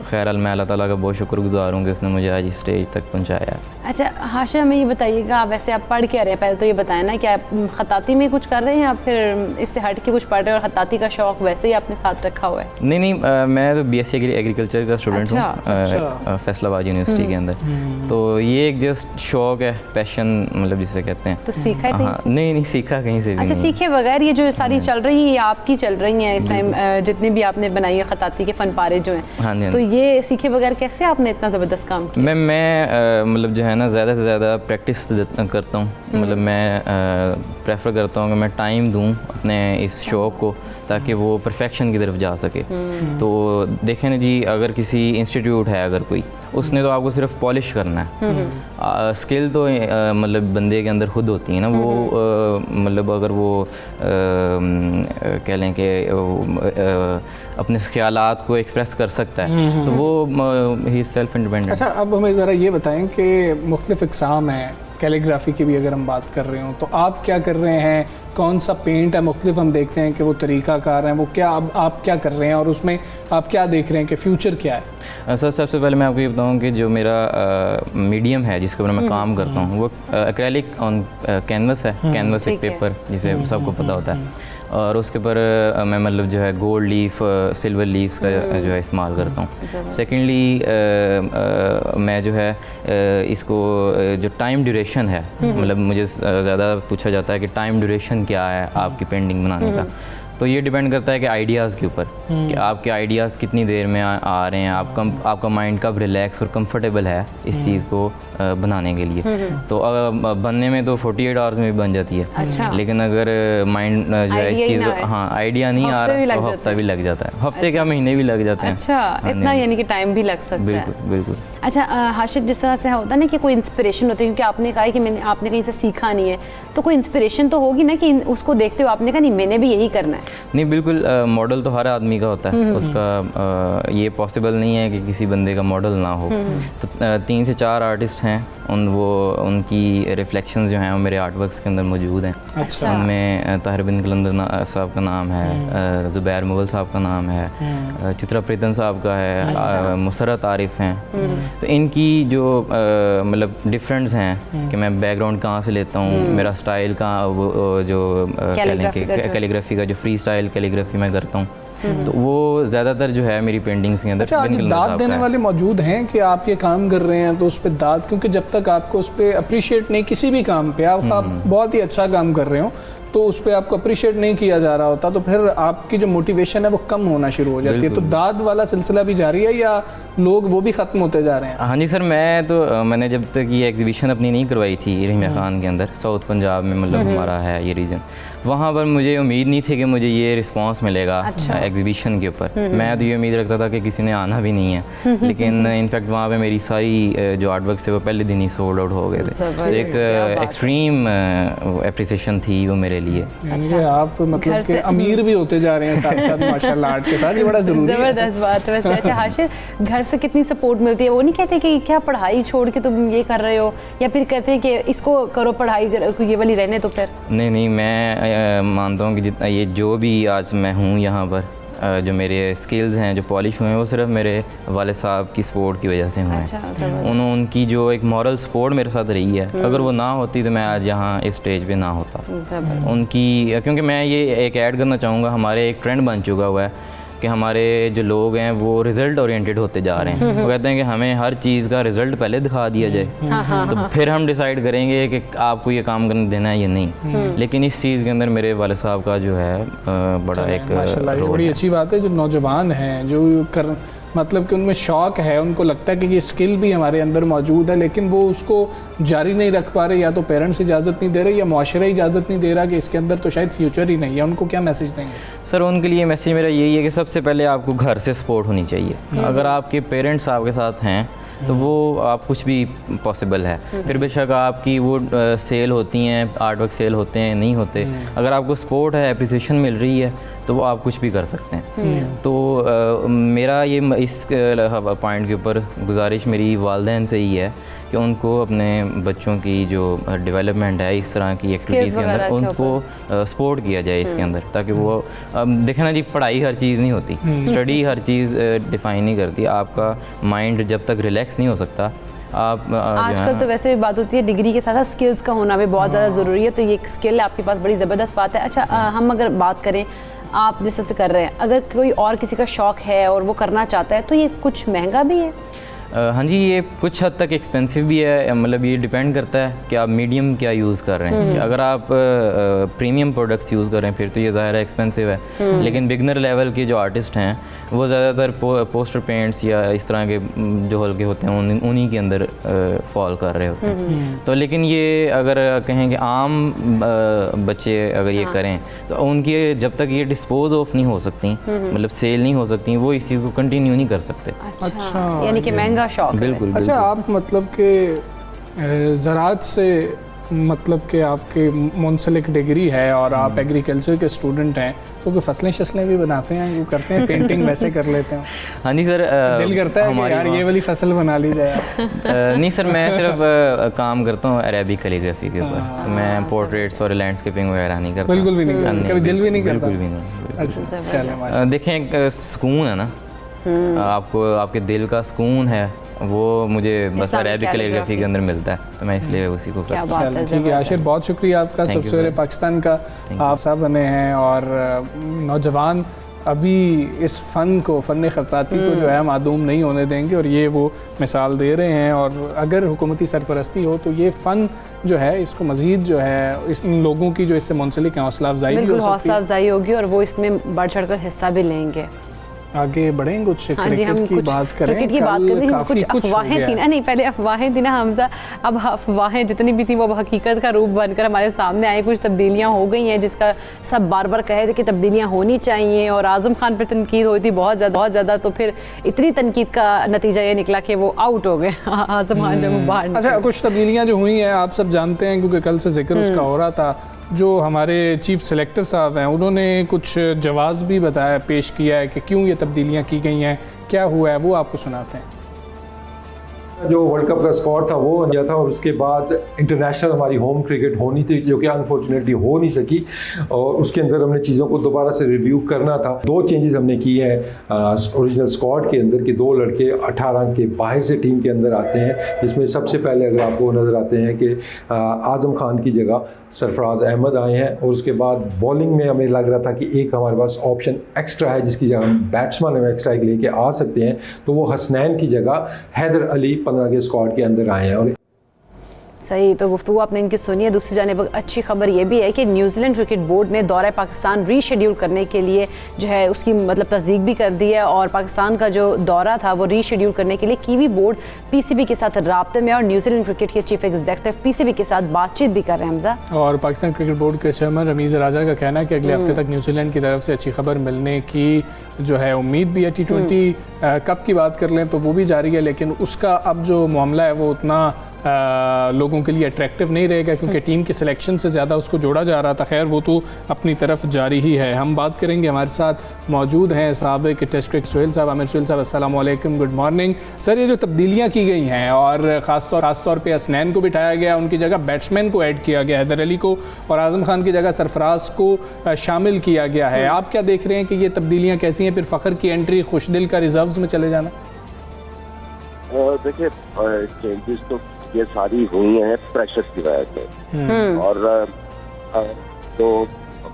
खैर मैं अल्लाह ताला का बहुत शुक्रगुजार हूँ कि उसने मुझे आज इस स्टेज तक पहुँचाया। अच्छा हाशिर, हमें ये बताइएगा, वैसे आप पढ़ क्या रहे हैं? पहले तो ये बताएं ना कि आप खत्ताती में कुछ कर रहे हैं या फिर इससे हट के कुछ पढ़ रहे हैं और खत्ताती का शौक़ वैसे ही आपने साथ रखा हुआ है? नहीं, मैं तो BSc एग्रीकल्चर का स्टूडेंट हूँ फैसलाबाद यूनिवर्सिटी के अंदर। तो ये एक जस्ट शौक़ है, पैशन मतलब जिसे कहते हैं। तो सीखा है? हाँ, नहीं सीखा कहीं से भी। अच्छा, सीखे बगैर ये जो सारी चल रही है ये आपकी चल रही हैं इस टाइम, जितने भी आपने बनाई है खत्ताती के फन पारे जो हैं, तो ये सीखे बगैर कैसे आपने इतना ज़बरदस्त काम किया? मैं मतलब जो है ना ज़्यादा से ज़्यादा प्रैक्टिस करता हूँ। मतलब मैं प्रेफर करता हूँ कि मैं टाइम दूँ अपने इस शौक़ को ताकि वो परफेक्शन की तरफ जा सके। तो देखें ना जी, अगर किसी इंस्टीट्यूट है, अगर कोई, उसने तो आपको सिर्फ पॉलिश करना है। स्किल तो मतलब बंदे के अंदर खुद होती है ना, वो मतलब अगर वो कह लें कि अपने ख्यालात को एक्सप्रेस कर सकता है तो वो ही सेल्फ इंडिपेंडेंट। अच्छा, अब हमें ज़रा ये बताएं कि मुख्तलिफ़ इक़साम हैं, कैलीग्राफी की भी अगर हम बात कर रहे हों तो आप क्या कर रहे हैं? कौन सा पेंट है? मुख्तलिफ हम देखते हैं कि वो तरीक़ाकार हैं, वो क्या अब आप क्या कर रहे हैं और उसमें आप क्या देख रहे हैं कि फ़्यूचर क्या है? सर सबसे पहले मैं आपको ये बताऊँ कि जो मेरा मीडियम है जिसके ऊपर मैं काम करता हूँ वो एक्रेलिक ऑन कैनवस है। कैनवस एक पेपर जिसे सबको पता होता है, और उसके ऊपर मैं मतलब जो है गोल्ड लीफ, सिल्वर लीव्स का जो है इस्तेमाल करता हूँ। सेकेंडली मैं जो है इसको जो टाइम ड्यूरेशन है, मतलब मुझे ज़्यादा पूछा जाता है कि टाइम ड्यूरेशन क्या है आपकी पेंटिंग बनाने का, तो ये डिपेंड करता है कि आइडियाज़ के ऊपर कि आपके आइडियाज़ कितनी देर में आ रहे हैं, आपका माइंड कब रिलैक्स और कंफर्टेबल है इस चीज़ को बनाने के लिए। तो बनने में तो 48 आवर्स में भी बन जाती है। अच्छा। लेकिन अगर माइंड जो है इस चीज़ को आइडिया नहीं आ रहा तो हफ्ता भी लग जाता है, हफ्ते क्या महीने भी लग जाते हैं। अच्छा, इतना यानी कि टाइम भी लग सकता है। बिल्कुल बिल्कुल। अच्छा हाशिर, जिस तरह से होता है ना कि कोई इंस्पिरेशन होती है, क्योंकि आपने कहा कि आपने कहीं से सीखा नहीं है, तो कोई इंस्पिरेशन तो होगी ना कि उसको देखते हुए आपने कहा नहीं मैंने भी यही करना है? नहीं बिल्कुल, मॉडल तो हर आदमी का होता है, उसका ये पॉसिबल नहीं है कि किसी बंदे का मॉडल ना हो। तो 3 से 4 आर्टिस्ट हैं, उनकी रिफ्लेक्शंस जो हैं वो मेरे आर्ट वर्क्स के अंदर मौजूद हैं। अच्छा। उनमें ताहिर बिन कलंदर साहब का नाम है, ज़ुबैर मुगल साहब का नाम है, चित्रा प्रीतम साहब का है, मुसरत आरिफ हैं। तो इनकी जो मतलब डिफरेंट्स हैं कि मैं बैकग्राउंड कहाँ से लेता हूँ, मेरा स्टाइल का वो जो कैलीग्राफी का जो फ्री स्टाइल कैलीग्राफी मैं करता हूँ, तो वो ज़्यादातर जो है मेरी पेंटिंग्स के अंदर। अच्छा, आज दाद देने वाले मौजूद हैं कि आप ये काम कर रहे हैं तो उस पर दाद, क्योंकि जब तक आपको उस पर अप्रिशिएट नहीं, किसी भी काम पे आप बहुत ही अच्छा काम कर रहे हो तो उस पर आपको अप्रिशिएट नहीं किया जा रहा होता तो फिर आपकी जो मोटिवेशन है वो कम होना शुरू हो जाती है। तो दाद वाला सिलसिला भी जारी है या लोग वो भी ख़त्म होते जा रहे हैं? हाँ जी सर, मैंने जब तक ये एग्जीबिशन अपनी नहीं करवाई थी रहीमिया खान के अंदर, साउथ पंजाब में मतलब हमारा है ये रीजन, वहाँ पर मुझे उम्मीद नहीं थी कि मुझे ये रिस्पांस मिलेगा एग्जीबिशन के ऊपर। मैं तो ये उम्मीद रखता था कि किसी ने आना भी नहीं है, लेकिन इनफैक्ट वहाँ पे मेरी सारी जो आर्ट वर्क्स थे वो पहले दिन ही सोल्ड आउट हो गए थे। तो एक एक्सट्रीम एप्रिसिएशन थी वो मेरे लिए। अच्छा, आप मतलब कि अमीर भी होते जा रहे हैं साथ साथ माशाल्लाह आर्ट के साथ, ये बड़ा ज़रूरी है। ज़बरदस्त बात है वैसे। अच्छा हाशिर, घर से कितनी सपोर्ट मिलती है? वो नहीं कहते कि क्या पढ़ाई छोड़ के तुम ये कर रहे हो, या फिर कहते हैं कि इसको करो पढ़ाई ये वाली रहने तो फिर? नहीं, मैं मानता हूँ कि जितना ये जो भी आज मैं हूँ यहाँ पर, जो मेरे स्किल्स हैं जो पॉलिश हुए हैं वो सिर्फ मेरे वाले साहब की सपोर्ट की वजह से हुए हैं। उनकी जो एक मॉरल सपोर्ट मेरे साथ रही है, अगर वो ना होती तो मैं आज यहाँ इस स्टेज पे ना होता उनकी। क्योंकि मैं ये एक ऐड करना चाहूँगा, हमारे एक ट्रेंड बन चुका हुआ है कि हमारे जो लोग हैं वो रिज़ल्ट ओरिएंटेड होते जा रहे हैं। वो कहते हैं कि हमें हर चीज़ का रिज़ल्ट पहले दिखा दिया जाए, तो फिर हम डिसाइड करेंगे कि आपको ये काम करने देना है या नहीं। लेकिन इस चीज़ के अंदर मेरे वाले साहब का जो है बड़ा एक रोल बड़ी है। अच्छी बात है। जो नौजवान हैं जो कर मतलब कि उनमें शौक़ है, उनको लगता है कि ये स्किल भी हमारे अंदर मौजूद है, लेकिन वो उसको जारी नहीं रख पा रहे, या तो पेरेंट्स इजाज़त नहीं दे रहे या मुआशरा इजाज़त नहीं दे रहा कि इसके अंदर तो शायद फ्यूचर ही नहीं है। उनको क्या मैसेज देंगे? सर उनके लिए मैसेज मेरा यही है कि सबसे पहले आपको घर से सपोर्ट होनी चाहिए। अगर आपके पेरेंट्स आपके साथ हैं तो वो आप कुछ भी पॉसिबल है। फिर बेशक आपकी वो सेल होती हैं, आर्ट वर्क सेल होते हैं, नहीं होते, अगर आपको सपोर्ट है, एप्रिसिएशन मिल रही है तो वो आप कुछ भी कर सकते हैं। तो मेरा ये इस पॉइंट के ऊपर गुजारिश मेरी वालिदैन से ही है कि उनको अपने बच्चों की जो डेवलपमेंट है इस तरह की एक्टिविटीज़ के अंदर उनको सपोर्ट किया जाए इसके अंदर, ताकि वो देखें ना जी, पढ़ाई हर चीज़ नहीं होती, स्टडी हर चीज़ डिफ़ाइन नहीं करती। आपका माइंड जब तक रिलैक्स नहीं हो सकता आप आजकल तो वैसे भी बात होती है डिग्री के साथ स्किल्स का होना भी बहुत ज़्यादा ज़रूरी है, तो ये एक स्किल आपके पास बड़ी ज़बरदस्त बात है। अच्छा, हम अगर बात करें आप जिस तरह से कर रहे हैं, अगर कोई और किसी का शौक़ है और वो करना चाहता है तो ये कुछ महंगा भी है? हाँ जी, ये कुछ हद तक एक्सपेंसिव भी है। मतलब ये डिपेंड करता है कि आप मीडियम क्या यूज़ कर रहे हैं। कि अगर आप प्रीमियम प्रोडक्ट्स यूज़ कर रहे हैं फिर तो ये ज़ाहिर है एक्सपेंसिव है। लेकिन बिगनर लेवल के जो आर्टिस्ट हैं वो ज़्यादातर पोस्टर पेंट्स या इस तरह के जो हल्के होते हैं उन्हीं के अंदर फॉल कर रहे होते हैं। तो लेकिन ये अगर कहें कि आम बच्चे अगर ये करें तो उनकी जब तक ये डिस्पोज ऑफ नहीं हो सकती, मतलब सेल नहीं हो सकती, वो इस चीज़ को कंटिन्यू नहीं कर सकते। अच्छा, यानी कि महंगा शौक है। बिल्कुल। अच्छा, आप मतलब के ज़राअत से मतलब कि आपके मुंसलिक डिग्री है और आप एग्रीकल्चर के स्टूडेंट हैं, तो कोई फसलें शसलें भी बनाते हैं, वो करते हैं, पेंटिंग वैसे कर लेते हैं? हाँ जी सर, दिल करता है कि यार ये वाली फसल बना ली जाए। नहीं सर, मैं सिर्फ काम करता हूँ अरेबिक कैलीग्राफी के ऊपर, तो मैं पोर्ट्रेट्स और लैंडस्केपिंग वगैरह नहीं करता। बिल्कुल भी नहीं करता, कभी दिल भी नहीं करता? बिल्कुल भी नहीं। अच्छा, चलिए, देखें एक सुकून है ना, आपको आपके दिल का सुकून है, वो मुझे बस अरेबिक कैलीग्राफी के अंदर मिलता है, तो मैं इसलिए उसी को करता हूँ। ठीक है आशिर, बहुत शुक्रिया आपका। सबसे पाकिस्तान का आप साहब बने हैं और नौजवान अभी इस फ़न को, फ़न ख़त्ताती को जो है मादूम नहीं होने देंगे, और ये वो मिसाल दे रहे हैं। और अगर हुकूमती सरपरस्ती हो तो ये फ़न जो है इसको मज़ीद जो है इन लोगों की जो इससे मुंसलिक हौसला अफजाई भी हो सकती है, हौसला अफजाई होगी और वो इसमें बढ़ चढ़ कर हिस्सा भी लेंगे। आगे बढ़ें, कुछ हाँ जी, हम क्रिकेट की बात करें। क्रिकेट की बात करें, कुछ अफवाहें थी ना, नहीं पहले अफवाहें थी ना हमजा, अब अफवाहें जितनी भी थी वो अब हकीकत का रूप बनकर हमारे सामने आई। कुछ तब्दीलियां हो गई हैं जिसका सब बार बार कहे थे कि तब्दीलियां होनी चाहिए, और आज़म खान पर तनकीद हुई थी बहुत ज़्यादा, तो फिर इतनी तनकीद का नतीजा ये निकला कि वो आउट हो गए आज़म खान जब बाहर। अच्छा, कुछ तब्दीलियाँ जो हुई हैं आप सब जानते हैं, क्योंकि कल से जिक्र उसका हो रहा था। जो हमारे चीफ सेलेक्टर साहब हैं उन्होंने कुछ जवाब भी बताया, पेश किया है कि क्यों ये तब्दीलियाँ की गई हैं, क्या हुआ है, वो आपको सुनाते हैं। जो वर्ल्ड कप का स्क्वाड था वो गया था, और उसके बाद इंटरनेशनल हमारी होम क्रिकेट होनी थी जो कि अनफॉर्चुनेटली हो नहीं सकी, और उसके अंदर हमने चीज़ों को दोबारा से रिव्यू करना था। 2 चेंजेस हमने की हैं ओरिजिनल स्क्वाड के अंदर, कि 2 लड़के 18 के बाहर से टीम के अंदर आते हैं, जिसमें सबसे पहले अगर आपको नज़र आते हैं कि आज़म खान की जगह सरफराज अहमद आए हैं, और उसके बाद बॉलिंग में हमें लग रहा था कि एक हमारे पास ऑप्शन एक्स्ट्रा है जिसकी जगह हम बैट्समैन हम एक्स्ट्रा एक लेके आ सकते हैं, तो वो हसनैन की जगह हैदर अली 15 के स्क्वाड के अंदर आए हैं। और सही, तो गुफ्तगू आपने इनकी सुनी है। दूसरी जानिब अच्छी खबर ये भी है कि न्यूजीलैंड क्रिकेट बोर्ड ने दौरा पाकिस्तान रीशेड्यूल करने के लिए जो है उसकी मतलब तस्दीक भी कर दी है, और पाकिस्तान का जो दौरा था वो रीशेड्यूल करने के लिए कीवी बोर्ड पीसीबी के साथ राब्ते में, और न्यूजीलैंड क्रिकेट के चीफ एग्जीक्यूटिव पीसीबी के साथ बातचीत भी कर रहे हैं हमजा। और पाकिस्तान क्रिकेट बोर्ड के चेयरमैन रमीज़ राजा का कहना है कि अगले हफ्ते तक न्यूजीलैंड की तरफ से अच्छी खबर मिलने की जो है उम्मीद भी है। T20 कप की बात कर लें तो वो भी जारी है, लेकिन उसका अब जो मामला है वो उतना लोगों के लिए अट्रैक्टिव नहीं रहेगा, क्योंकि टीम के सिलेक्शन से ज़्यादा उसको जोड़ा जा रहा था। खैर वो तो अपनी तरफ जारी ही है। हम बात करेंगे, हमारे साथ मौजूद हैं साहब के टेस्ट क्रिकेट सुहेल साहब। आमिर सुहेल साहब अस्सलाम वालेकुम, गुड मॉर्निंग सर। ये जो तब्दीलियाँ की गई हैं और ख़ास तौर पे हसनैन को बिठाया गया, उनकी जगह बैट्समैन को ऐड किया गया, हैदर अली को, और आज़म खान की जगह सरफराज को शामिल किया गया है, आप क्या देख रहे हैं कि ये तब्दीलियाँ कैसी हैं? फिर फ़खर की एंट्री, खुशदिल का रिजर्व्स में चले जाना। देखिए चेंजेस तो ये सारी हुई हैं प्रेशर की वजह से, और तो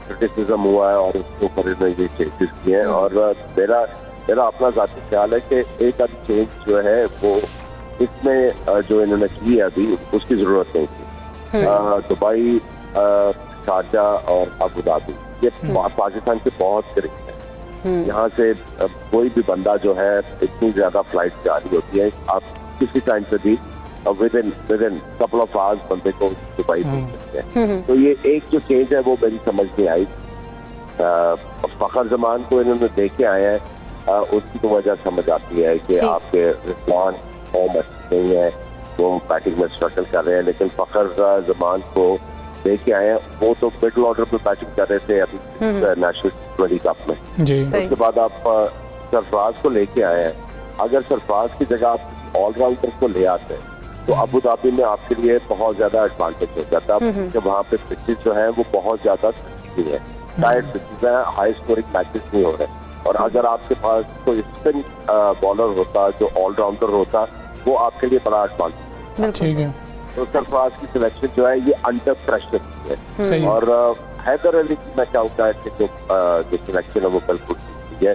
क्रिटिसिज्म हुआ है और उसके ऊपर ये चेंजेस किए हैं। और मेरा अपना ज़ाती ख्याल है कि एक आध चेंज जो है वो इसमें जो इन्होंने की है अभी उसकी ज़रूरत नहीं थी। दुबई, शारजाह और अबू धाबी ये पाकिस्तान के बहुत करीब है। यहाँ से कोई भी बंदा जो है, इतनी ज्यादा फ्लाइट जारी होती है, आप किसी टाइम पे भी with in couple of hours बंदे को दुबई भेज सकते हैं। तो ये एक जो चेंज है वो मेरी समझ में आई। फखर जमान को इन्होंने देखे आए हैं, उसकी तो वजह समझ आती है कि आपके रिजवान फॉर्म अच्छी नहीं है, वो बैटिंग में स्ट्रगल कर रहे हैं, लेकिन फखर जमान को देख के आए हैं, वो तो मिडल ऑर्डर पे बैटिंग कर रहे थे अभी नेशनल T20 कप में। उसके बाद आप सरफराज को लेके आए हैं। अगर सरफराज की जगह आप ऑलराउंडर को ले आते हैं तो अबू धाबी में आपके लिए बहुत ज्यादा एडवांटेज हो जाता है, क्योंकि वहाँ पे पिचेस जो है वो बहुत ज्यादा अच्छी है, टायर्ड पिचेस हैं, हाई स्कोरिंग मैचेस नहीं हो रहे। और अगर आपके पास कोई स्पिन बॉलर होता जो ऑलराउंडर होता, वो आपके लिए बड़ा एडवांटेज है। तो सरफराज की सिलेक्शन जो है ये अंडर प्रेशर है। और हैदर अली की मैं चाहूँगा कि जो सिलेक्शन है वो बिल्कुल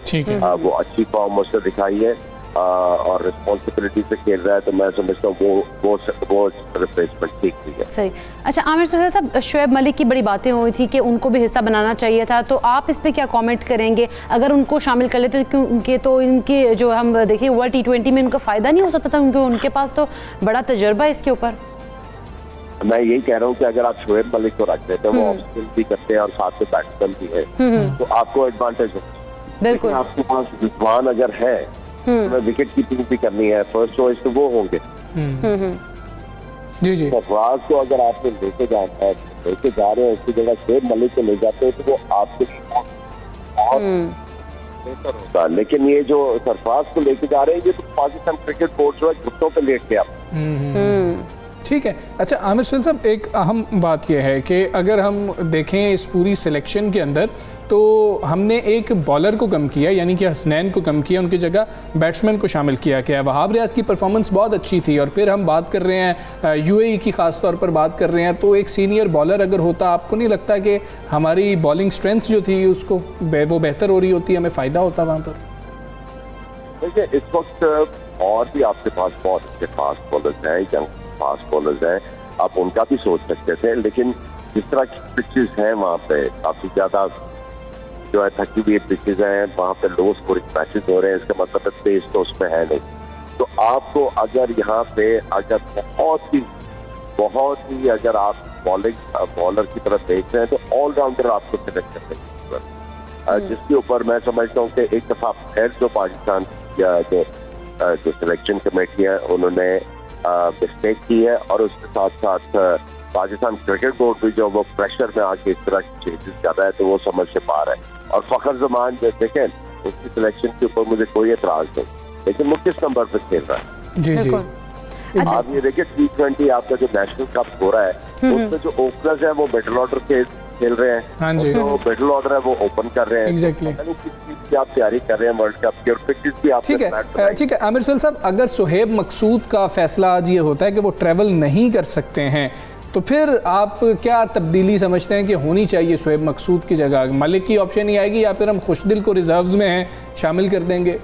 ठीक है, वो अच्छी फॉर्म उसने दिखाई है और रिस्पॉन्सिबिलिटी से खेल रहा है, तो मैं समझता हूँ वो रिप्लेसमेंट ठीक हुई है। सही। अच्छा आमिर सुहेल साहब, शोएब मलिक की बड़ी बातें हुई थी कि उनको भी हिस्सा बनाना चाहिए था, तो आप इस पे क्या कमेंट करेंगे? अगर उनको शामिल कर लेते क्योंकि तो इनके जो हम देखिए वर्ल्ड T20 में उनका फ़ायदा नहीं हो सकता था, क्योंकि उनके पास तो बड़ा तजर्बा है इसके ऊपर। मैं यही कह रहा हूँ कि अगर आप शोएब मलिक को रख देते हैं, वो ऑफ स्पिन भी करते हैं और साथ में बैट्समैन भी है, तो आपको एडवांटेज है। बिल्कुल। आपके पास रिजवान अगर है, तो विकेट कीपिंग भी करनी है, फर्स्ट चॉइस तो वो होंगे। जी जी। सरफराज को अगर आपने लेके जा रहे हैं, उसकी जगह शोएब मलिक को ले जाते हैं, तो वो आपके लिए बहुत बेहतर होता है। लेकिन ये जो सरफराज को लेके जा रहे हैं, ये तो पाकिस्तान क्रिकेट बोर्ड जो है घुटनों पे लेट गया। ठीक है। अच्छा आमिर सुहेल साहब, एक अहम बात यह है कि अगर हम देखें इस पूरी सिलेक्शन के अंदर, तो हमने एक बॉलर को कम किया, यानी कि हसनैन को कम किया, उनकी जगह बैट्समैन को शामिल किया गया। वहाब रियाज की परफॉर्मेंस बहुत अच्छी थी, और फिर हम बात कर रहे हैं UAE की ख़ास तौर पर बात कर रहे हैं, तो एक सीनियर बॉलर अगर होता, आपको नहीं लगता कि हमारी बॉलिंग स्ट्रेंथ जो थी उसको वो बेहतर हो रही होती, हमें फ़ायदा होता वहाँ पर? देखिए इस वक्त और भी आपके पास बहुत अच्छे फास्ट बॉलर्स हैं, यंग फास्ट बॉलर्स हैं, आप उनका भी सोच सकते थे, लेकिन जिस तरह की पिचेस हैं वहाँ पे काफ़ी ज़्यादा जो है थकी हुई पिचेस हैं, वहाँ पे लो स्कोरिंग मैचेस हो रहे हैं, इसका मतलब है तेज तो उसमें है नहीं। तो आपको अगर यहाँ पे अगर बहुत ही अगर आप बॉलर की तरफ देख रहे हैं, तो ऑलराउंडर आपको सिलेक्ट करने की जरूरत है, जिसके ऊपर मैं समझता हूँ कि एक दफ़ा फिर जो पाकिस्तान या जो सिलेक्शन कमेटी है उन्होंने मिस्टेक की है, और उसके साथ साथ पाकिस्तान क्रिकेट बोर्ड भी जो वो प्रेशर में आके इस तरह की चेंजेस कर रहा है, तो वो समझ से पार है। और फखर जमान जो देखें, उसकी सिलेक्शन के ऊपर मुझे कोई एतराज नहीं, लेकिन वो किस नंबर पर खेल रहा है। जी जी। आप ये देखिए T20 आपका जो नेशनल कप हो रहा है, उसमें जो ओपनर्स हैं वो मिडल ऑर्डर खेल रहे हैं, हाँ जी। जो मिडल ऑर्डर है वो ओपन कर रहे हैं। एग्जैक्टली। आप तैयारी कर रहे हैं वर्ल्ड कप की, और पिचेस भी आप ठीक है आमिर सुहेल साहब, अगर सुहेब मकसूद का फैसला आज ये होता है कि वो ट्रैवल नहीं कर सकते हैं, तो फिर आप क्या तब्दीली समझते हैं कि होनी चाहिए सुहेब मकसूद की जगह? मलिक की ऑप्शन ही आएगी, या फिर हम खुशदिल को रिजर्व्स में हैं शामिल कर देंगे?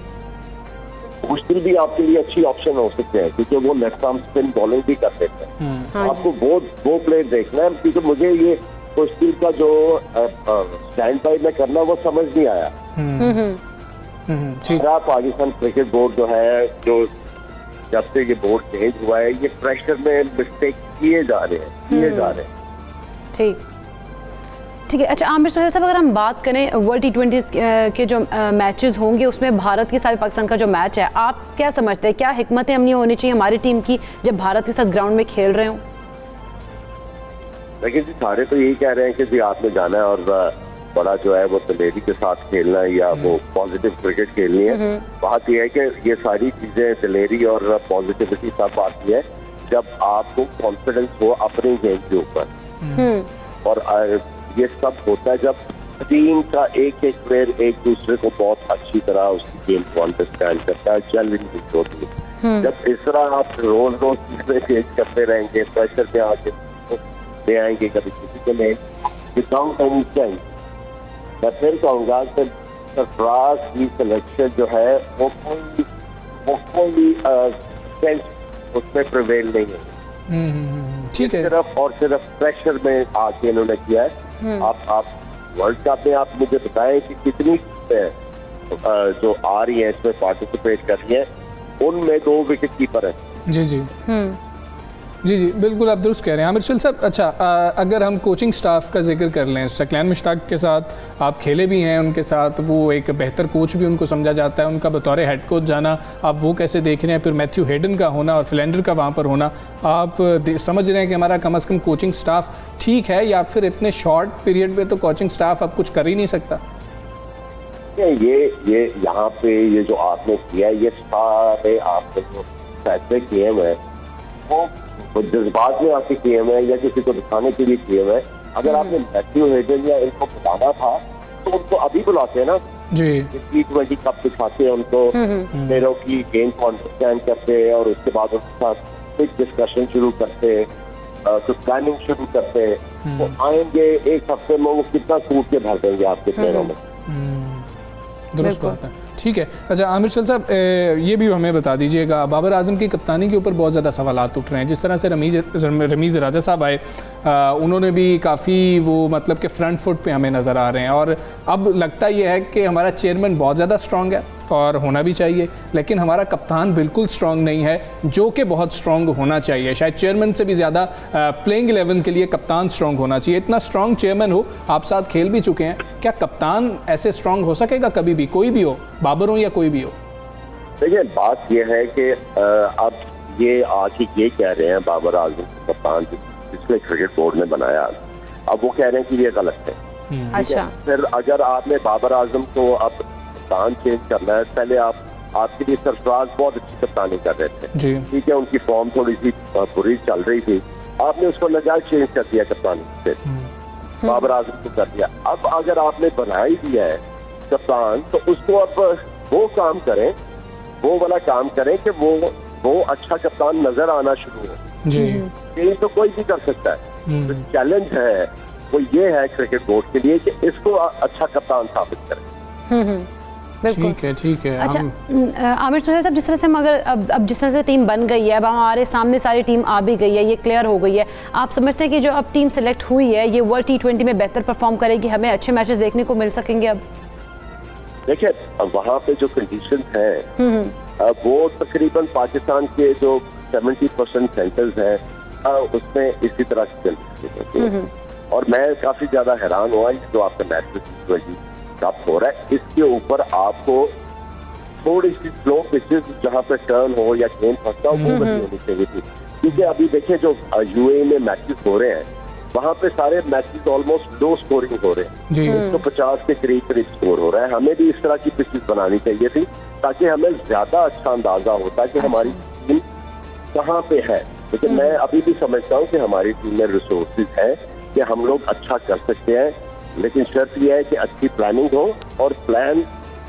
खुशदिल भी आपके लिए अच्छी ऑप्शन हो सकते हैं, क्योंकि वो लेफ्ट आर्म स्पिन बॉलिंग भी कर देते हैं। आपको वो प्लेयर देखना है, क्योंकि मुझे ये खुशदिल का जो स्टैंड बाई में करना वो समझ नहीं आया। पाकिस्तान क्रिकेट बोर्ड जो है, जो जब से ये बोर्ड चेंज हुआ है, ये प्रेशर में मिस्टेक किए जा रहे हैं। ठीक ठीक है। अच्छा आमिर सुहेल साहब, अगर हम बात करें वर्ल्ड T20 के जो मैचेस होंगे उसमें भारत के साथ पाकिस्तान का जो मैच है, आप क्या समझते हैं क्या हिकमत अमली होनी चाहिए हमारी टीम की जब भारत के साथ ग्राउंड में खेल रहे हो? देखिए जी, सारे तो यही कह रहे हैं कि जी आपने जाना है और बड़ा जो है वो दलेरी के साथ खेलना है या वो पॉजिटिव क्रिकेट खेलनी है। बात यह है कि ये सारी चीजें दलेरी और पॉजिटिविटी तब आती है जब आपको कॉन्फिडेंस हो अपने गेम के ऊपर, और ये सब होता है जब टीम का एक एक प्लेयर एक दूसरे को बहुत अच्छी तरह उसकी गेम को अंडरस्टैंड करता है, चैलेंज होती है। जब इस तरह आप रोज रोज चीजें चेंज करते रहेंगे, प्रेशर पे आके ले आएंगे कभी किसी के लिए विदाउट एनी चेंज, मैं फिर कहूँगा कि सरफराज की सिलेक्शन जो है वो कोई सेंस उसमें प्रिवेल नहीं है। ठीक है, सिर्फ और सिर्फ प्रेशर में आके इन्होंने किया है। आप वर्ल्ड कप में आप मुझे बताएं कि कितनी जो आ रही है इसमें पार्टिसिपेट कर रही है, उनमें 2 विकेट कीपर है। जी जी जी जी बिल्कुल आप दुरुस्त कह रहे हैं आमिर सुहेल साहब। अच्छा अगर हम कोचिंग स्टाफ का जिक्र कर लें, सकलैन मुश्ताक के साथ आप खेले भी हैं, उनके साथ वो एक बेहतर कोच भी उनको समझा जाता है, उनका बतौर हेड कोच जाना आप वो कैसे देख रहे हैं? फिर मैथ्यू हेडन का होना और फिलेंडर का वहाँ पर होना, आप समझ रहे हैं कि हमारा कम अज़ कम कोचिंग स्टाफ ठीक है या फिर इतने शॉर्ट पीरियड में तो कोचिंग स्टाफ अब कुछ कर ही नहीं सकता? ये यहाँ पे ये जो आपने किया ये सारे आपने जो फैसले किए हुए वो जज्बात में आके किए हुए हैं या किसी को दिखाने के लिए किए हुए हैं। अगर आपने मैथ्यू हेडन या इनको बुलाना था तो उनको अभी बुलाते हैं ना जी, T20 कप दिखाते हैं उनको, प्लेयरों की गेम को अंडरस्टैंड करते हैं और उसके बाद उसके साथ एक डिस्कशन शुरू करते हैं, कुछ प्लानिंग शुरू करते हैं। तो आएंगे एक हफ्ते में वो कितना कूद के भर देंगे आपके प्लेयरों में। दुरुस्त बात है, ठीक है। अच्छा आमिर सुहेल साहब ये भी हमें बता दीजिएगा, बाबर आजम की कप्तानी के ऊपर बहुत ज़्यादा सवालात उठ रहे हैं। जिस तरह से रमीज़ राजा साहब आए, उन्होंने भी काफ़ी वो मतलब कि फ्रंट फुट पे हमें नज़र आ रहे हैं, और अब लगता ये है कि हमारा चेयरमैन बहुत ज़्यादा स्ट्रॉन्ग है और होना भी चाहिए, लेकिन हमारा कप्तान बिल्कुल स्ट्रॉन्ग नहीं है जो कि बहुत स्ट्रॉन्ग होना चाहिए। शायद चेयरमैन से भी ज़्यादा प्लेइंग 11 के लिए कप्तान स्ट्रॉन्ग होना चाहिए। इतना स्ट्रॉन्ग चेयरमैन हो, आप साथ खेल भी चुके हैं, क्या कप्तान ऐसे स्ट्रॉन्ग हो सकेगा कभी भी, कोई भी हो, बाबर हो या कोई भी हो? देखिए बात यह है कि अब ये आज ये कह रहे हैं बाबर आजम कप्तान जिसने क्रिकेट बोर्ड ने बनाया, अब वो कह रहे हैं कि ये गलत है। अच्छा, फिर अगर आपने बाबर आजम को अब कप्तान चेंज करना है, पहले आपके लिए सरफराज बहुत अच्छी कप्तानी कर रहे थे, ठीक है, उनकी फॉर्म थोड़ी सी बुरी चल रही थी, आपने उसको नजायज चेंज कर दिया कप्तानी से, बाबर आजम को कर दिया। अब अगर आपने बना ही दिया है कप्तान तो उसको अब वो काम करें, वो वाला काम करें कि वो अच्छा कप्तान नजर आना शुरू हो जी। ये तो कोई भी कर सकता है, तो चैलेंज है वो ये है क्रिकेट बोर्ड के लिए कि इसको अच्छा कप्तान साबित करें। ठीक है, ठीक है। अच्छा आमिर सुहेल साहब, जिस तरह से हम अगर अब जिस तरह से टीम बन गई है, अब हमारे सामने सारी टीम आ भी गई है, ये क्लियर हो गई है, आप समझते हैं कि जो अब टीम सेलेक्ट हुई है ये वर्ल्ड T20 में बेहतर परफॉर्म करेगी, हमें अच्छे मैचेस देखने को मिल सकेंगे? अब देखिए वहाँ पे जो कंडीशन है वो तकरीबन पाकिस्तान के जो 70% सेंटर्स हैं उसमें इसी तरह से चल रही है, और मैं काफी ज्यादा हैरान हुआ जो आपका मैच T20 कप हो रहा है, इसके ऊपर आपको थोड़ी सी स्लो पिचेस जहाँ पे टर्न हो या गेम फंसता हो वो बनी होनी चाहिए थी, क्योंकि अभी देखिए जो UAE में मैचेस हो रहे हैं वहाँ पे सारे मैचेस ऑलमोस्ट लो स्कोरिंग हो रहे हैं, 150 के करीब स्कोर हो रहा है। हमें भी इस तरह की पिचेस बनानी चाहिए थी ताकि हमें ज्यादा अच्छा अंदाजा होता कि हमारी टीम कहाँ पे है, लेकिन मैं अभी भी समझता हूँ कि हमारी टीम में रिसोर्सेज है कि हम लोग अच्छा कर सकते हैं, लेकिन शर्त यह है कि अच्छी प्लानिंग हो और प्लान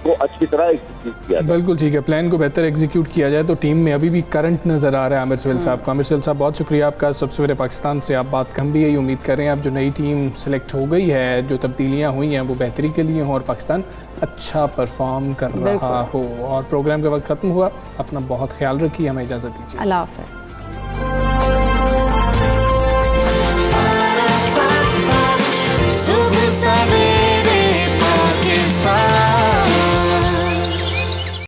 को अच्छी तरह एग्जीक्यूट किया जाए। बिल्कुल ठीक है, प्लान को बेहतर एग्जीक्यूट किया जाए तो टीम में अभी भी करंट नज़र आ रहा है आमिर सुहेल साहब का। आमिर सुहेल साहब बहुत शुक्रिया आपका, सबसे पहले पाकिस्तान से आप बात हम भी यही उम्मीद कर रहे हैं अब जो नई टीम सेलेक्ट हो गई है, जो तब्दीलियाँ हुई हैं वो बेहतरी के लिए हों और पाकिस्तान अच्छा परफॉर्म कर रहा हो। और प्रोग्राम का वक्त ख़त्म हुआ, अपना बहुत ख्याल रखिए, हमें इजाज़त दीजिए, अल्लाह हाफ़िज़। सुबह सवेरे पाकिस्तान।